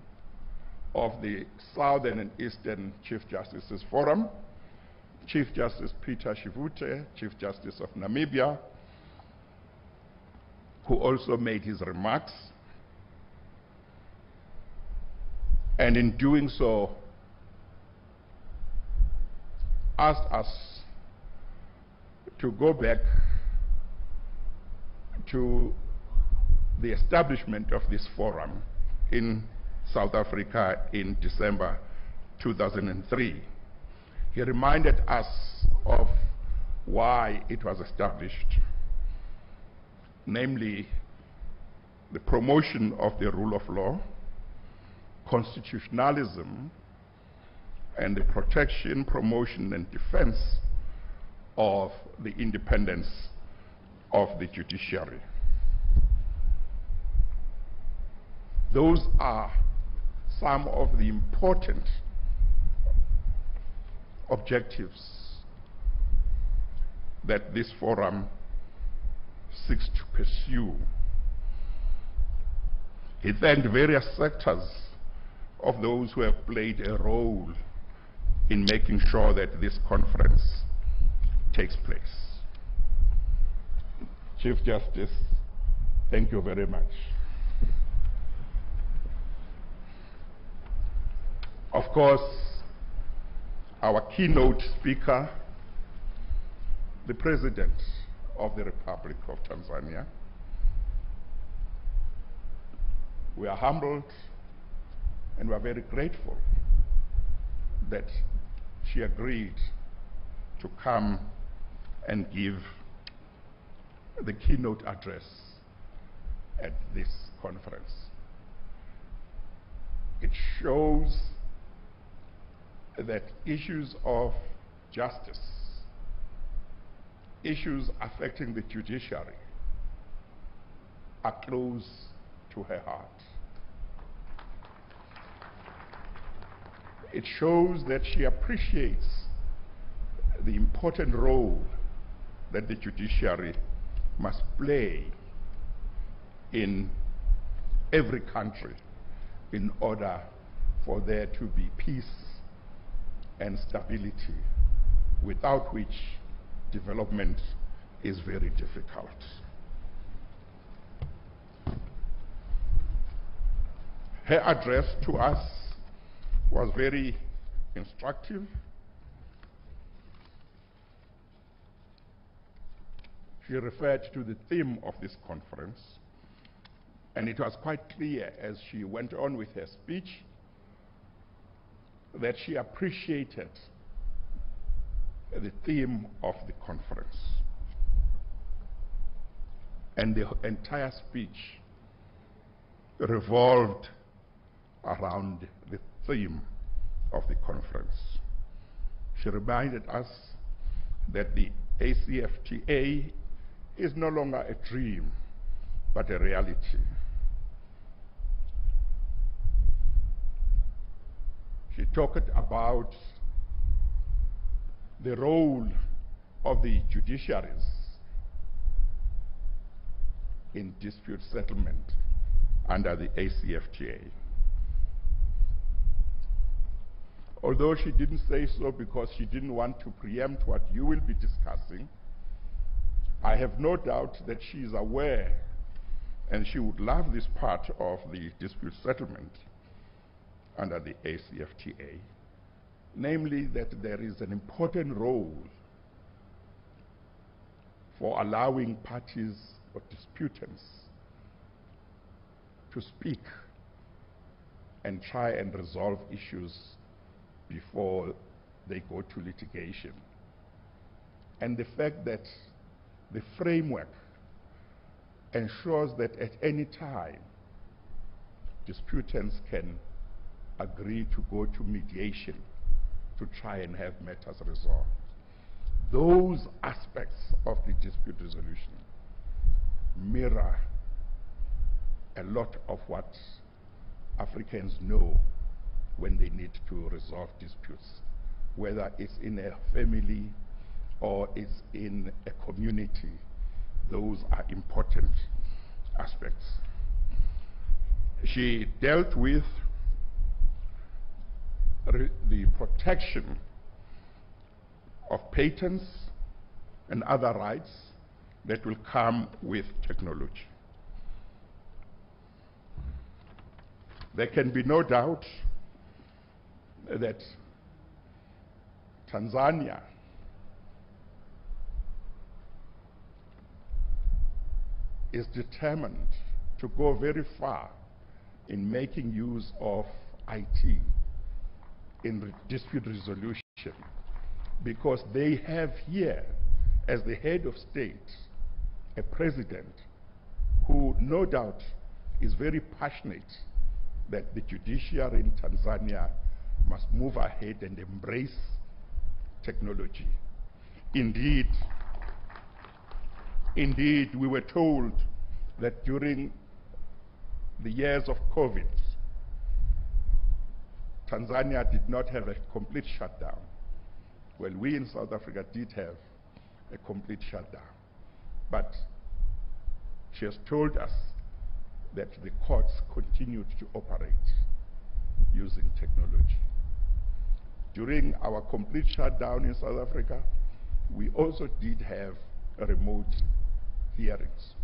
of the Southern and Eastern Chief Justices Forum, Chief Justice Peter Shivute, Chief Justice of Namibia, who also made his remarks. And in doing so, asked us to go back to the establishment of this forum in South Africa in December 2003. He reminded us of why it was established, namely the promotion of the rule of law, constitutionalism, and the protection, promotion, and defense of the independence of the judiciary. Those are some of the important objectives that this forum seeks to pursue. He thanked various sectors of those who have played a role in making sure that this conference takes place. Chief Justice, thank you very much. Of course, our keynote speaker, the President of the Republic of Tanzania. We are humbled and we are very grateful that she agreed to come and give the keynote address at this conference. It shows that issues of justice, issues affecting the judiciary, are close to her heart. It shows that she appreciates the important role that the judiciary must play in every country in order for there to be peace and stability, without which development is very difficult. Her address to us was very instructive. She referred to the theme of this conference, and it was quite clear as she went on with her speech that she appreciated the theme of the conference. And the entire speech revolved around the theme of the conference. She reminded us that the ACFTA is no longer a dream, but a reality. She talked about the role of the judiciaries in dispute settlement under the ACFTA. Although she didn't say so because she didn't want to preempt what you will be discussing, I have no doubt that she is aware, and she would love this part of the dispute settlement under the ACFTA, namely that there is an important role for allowing parties or disputants to speak and try and resolve issues before they go to litigation. And the fact that the framework ensures that at any time disputants can agree to go to mediation to try and have matters resolved. Those aspects of the dispute resolution mirror a lot of what Africans know when they need to resolve disputes, whether it's in a family or it's in a community. Those are important aspects. She dealt with the protection of patents and other rights that will come with technology. There can be no doubt that Tanzania is determined to go very far in making use of IT in dispute resolution, because they have here, as the head of state, a president who no doubt is very passionate that the judiciary in Tanzania must move ahead and embrace technology. Indeed, we were told that during the years of COVID, Tanzania did not have a complete shutdown. Well, we in South Africa did have a complete shutdown. But she has told us that the courts continued to operate. using technology. During our complete shutdown in South Africa, we also did have remote hearings,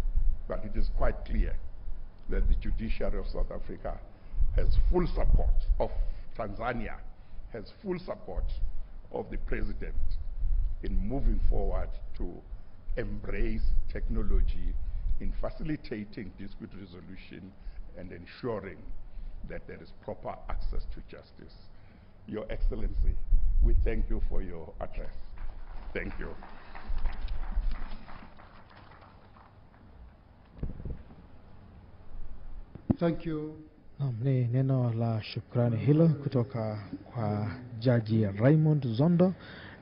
but it is quite clear that the judiciary of South Africa has full support of Tanzania, has full support of the president in moving forward to embrace technology in facilitating dispute resolution and ensuring that there is proper access to justice. Your Excellency, we thank you for your address. Thank you. Thank you. Ni neno la shukrani hilo kutoka kwa Jaji Raymond Zondo,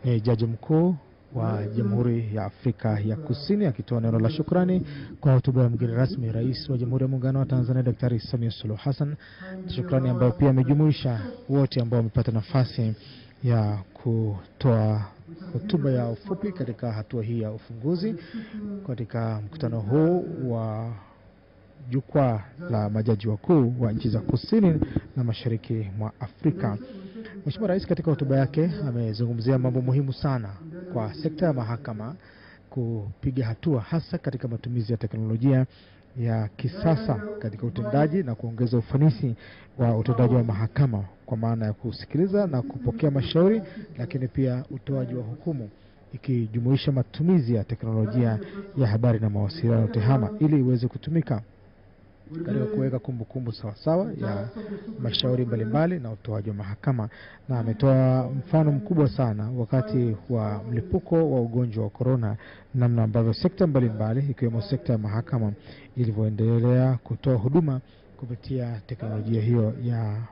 ni jaji mkuu wa Jamhuri ya Afrika ya Kusini, akitoa neno la shukrani kwa hotuba ya mgeni rasmi Rais wa Jamhuri ya Muungano wa Tanzania Daktari Samia Suluhu Hassan. Shukrani ambayo pia amejumuisha wote ambao wamepata nafasi ya kutoa hotuba ya ufupi katika hatua hii ya ufunguzi katika mkutano huu wa jukwaa la majaji wakuu wa nchi za kusini na mashariki mwa Afrika. Mheshimiwa Rais katika hotuba yake amezungumzia mambo muhimu sana kwa sekta ya mahakama kupiga hatua, hasa katika matumizi ya teknolojia ya kisasa katika utendaji na kuongeza ufanisi wa utendaji wa mahakama kwa maana ya kusikiliza na kupokea mashauri, lakini pia utoaji wa hukumu, ikijumuisha matumizi ya teknolojia ya habari na mawasiliano tehama ili iweze kutumika katika kuweka kumbukumbu sawasawa ya mashauri mbalimbali na utoaji wa mahakama. Na ametoa mfano mkubwa sana wakati wa mlipuko wa ugonjwa wa corona, namna ambavyo sekta mbalimbali ikiwemo sekta ya mahakama ilivyoendelea kutoa huduma kupitia teknolojia hiyo ya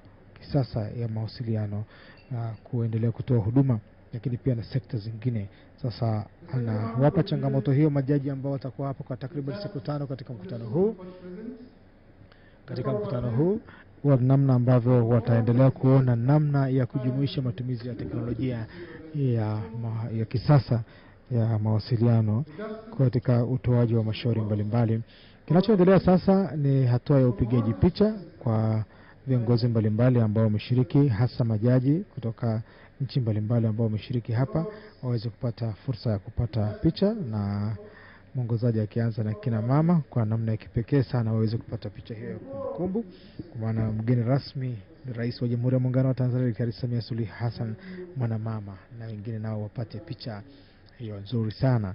kisasa ya mawasiliano na kuendelea kutoa huduma, lakini pia na sekta zingine. Sasa anawapa changamoto hiyo majaji ambao watakuwa hapo kwa takriban siku 5 katika mkutano huu. Katika mkutano huu wa namna ambavyo wataendelea kuona namna ya kujumuisha matumizi ya teknolojia ya kisasa ya mawasiliano katika utoaji wa mashauri mbalimbali. Kinachoendelea sasa ni hatua ya upigaji picha kwa viongozi mbalimbali ambao wameshiriki, hasa majaji kutoka nchi mbalimbali ambao wameshiriki hapa waweze kupata fursa ya kupata picha, na mwongozaji akianza na kina mama kwa namna ya kipekee sana waweze kupata picha hiyo ya kumbukumbu, kwa maana mgeni rasmi ni Rais wa Jamhuri ya Muungano wa Tanzania Daktari Samia Suluhu Hassan mwana mama, na wengine nao wapate picha hiyo nzuri sana.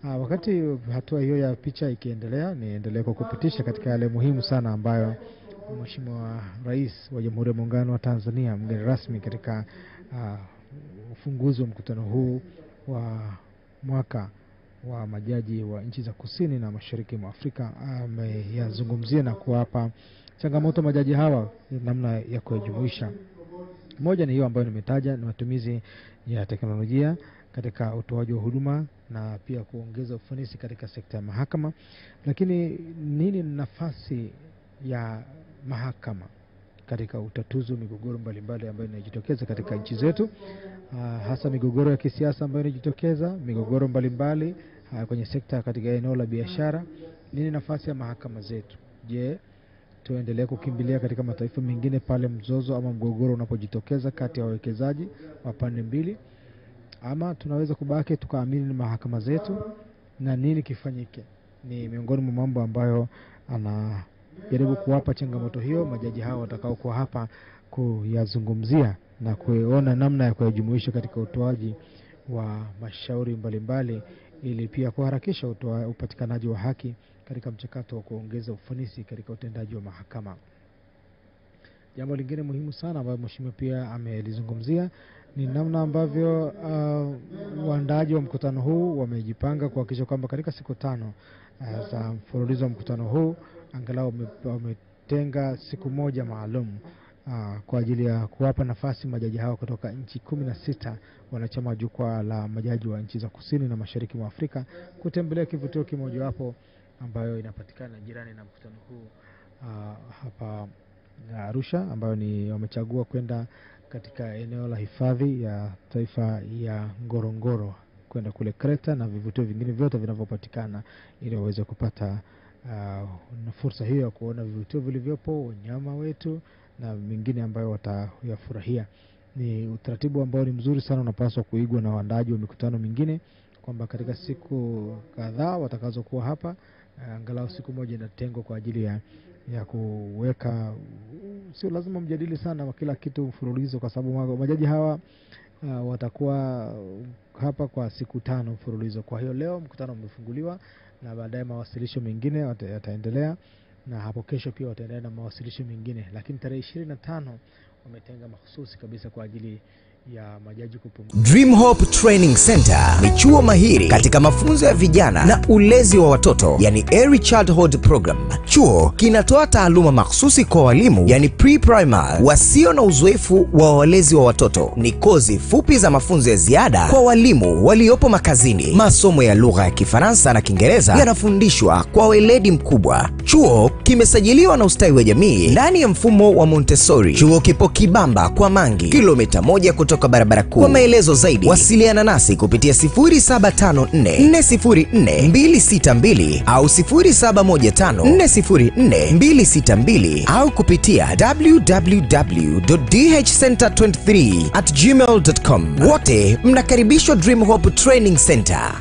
Wakati hatua hiyo ya picha ikiendelea, niendelee kwa kupitisha katika yale muhimu sana ambayo Mheshimiwa Rais wa Jamhuri ya Muungano wa Tanzania mgeni rasmi katika ufunguzi wa mkutano huu wa mwaka wa majaji wa nchi za kusini na mashariki mwa Afrika ameyazungumzia na kuwapa changamoto majaji hawa namna ya kujumuisha. Moja ni hiyo ambayo nimetaja, ni matumizi ya teknolojia katika utoaji wa huduma na pia kuongeza ufanisi katika sekta ya mahakama. Lakini nini nafasi ya mahakama katika utatuzi wa migogoro mbalimbali ambayo inajitokeza katika nchi zetu, hasa migogoro ya kisiasa ambayo inajitokeza, migogoro mbalimbali kwenye sekta katika eneo la biashara. Nini nafasi ya mahakama zetu? Je, tuendelee kukimbilia katika mataifa mengine pale mzozo ama mgogoro unapojitokeza kati ya wawekezaji wa pande mbili, ama tunaweza kubaki tukaamini na mahakama zetu, na nini kifanyike? Ni miongoni mwa mambo ambayo anajaribu kuwapa changamoto hiyo majaji hao watakao kuwa hapa kuyazungumzia na kuona namna ya kujumuisha katika utoaji wa mashauri mbalimbali, ili pia kuharakisha upatikanaji wa haki katika mchakato wa kuongeza ufanisi katika utendaji wa mahakama. Jambo lingine muhimu sana ambalo mheshimiwa pia amelizungumzia ni namna ambavyo waandaaji wa mkutano huu wamejipanga kuhakikisha kwamba katika siku 5 za mfululizo wa mkutano huu angalau wametenga siku moja maalum kwa ajili ya kuwapa nafasi majaji hao kutoka nchi 16 wanachama jukwaa la majaji wa nchi za kusini na mashariki mwa Afrika kutembelea kivutio kimoja wapo ambayo inapatikana jirani na mkutano huu hapa Arusha, ambayo ni wamechagua kwenda katika eneo la hifadhi ya taifa ya Ngorongoro, kwenda kule Kreta na vivutio vingine vyote vinavyopatikana, ili waweze kupata na fursa hiyo ya kuona vivutio vilivyopo, wanyama wetu na mengine ambayo watayafurahia. Ni utaratibu ambao ni mzuri sana, unapaswa kuigwa na waandaaji wa mikutano mingine, kwamba katika siku kadhaa watakazokuwa hapa angalau siku moja inatengwa kwa ajili ya kuweka, sio lazima mjadili sana wa kila kitu mfululizo, kwa sababu majaji hawa watakuwa hapa kwa siku 5 mfululizo. Kwa hiyo leo mkutano umefunguliwa na baadaye mawasilisho mengine yataendelea, na hapo kesho pia wataendelea na mawasilisho mengine, lakini tarehe 25 wametenga mahususi kabisa kwa ajili ya majaji kupumzika. Dream Hope Training Center ni chuo mahiri katika mafunzo ya vijana na ulezi wa watoto, yani Early Childhood Program. Chuo kinatoa taaluma mahsusi kwa walimu, yani pre-primary, wasio na uzoefu wa walezi wa watoto. Ni kozi fupi za mafunzo ya ziada kwa walimu waliopo makazini. Masomo ya lugha ya Kifaransa na Kiingereza yanafundishwa kwa weledi mkubwa. Chuo kimesajiliwa na ustawi wa jamii ndani ya mfumo wa Montessori. Chuo kipo Kibamba kwa Mangi, kilomita 1 kutoka barabara kuu. Kwa maelezo zaidi wasiliana nasi kupitia 0754404262 au 0715404262 au kupitia www.dhcenter23@gmail.com. Wote mnakaribishwa Dream Hope Training Center.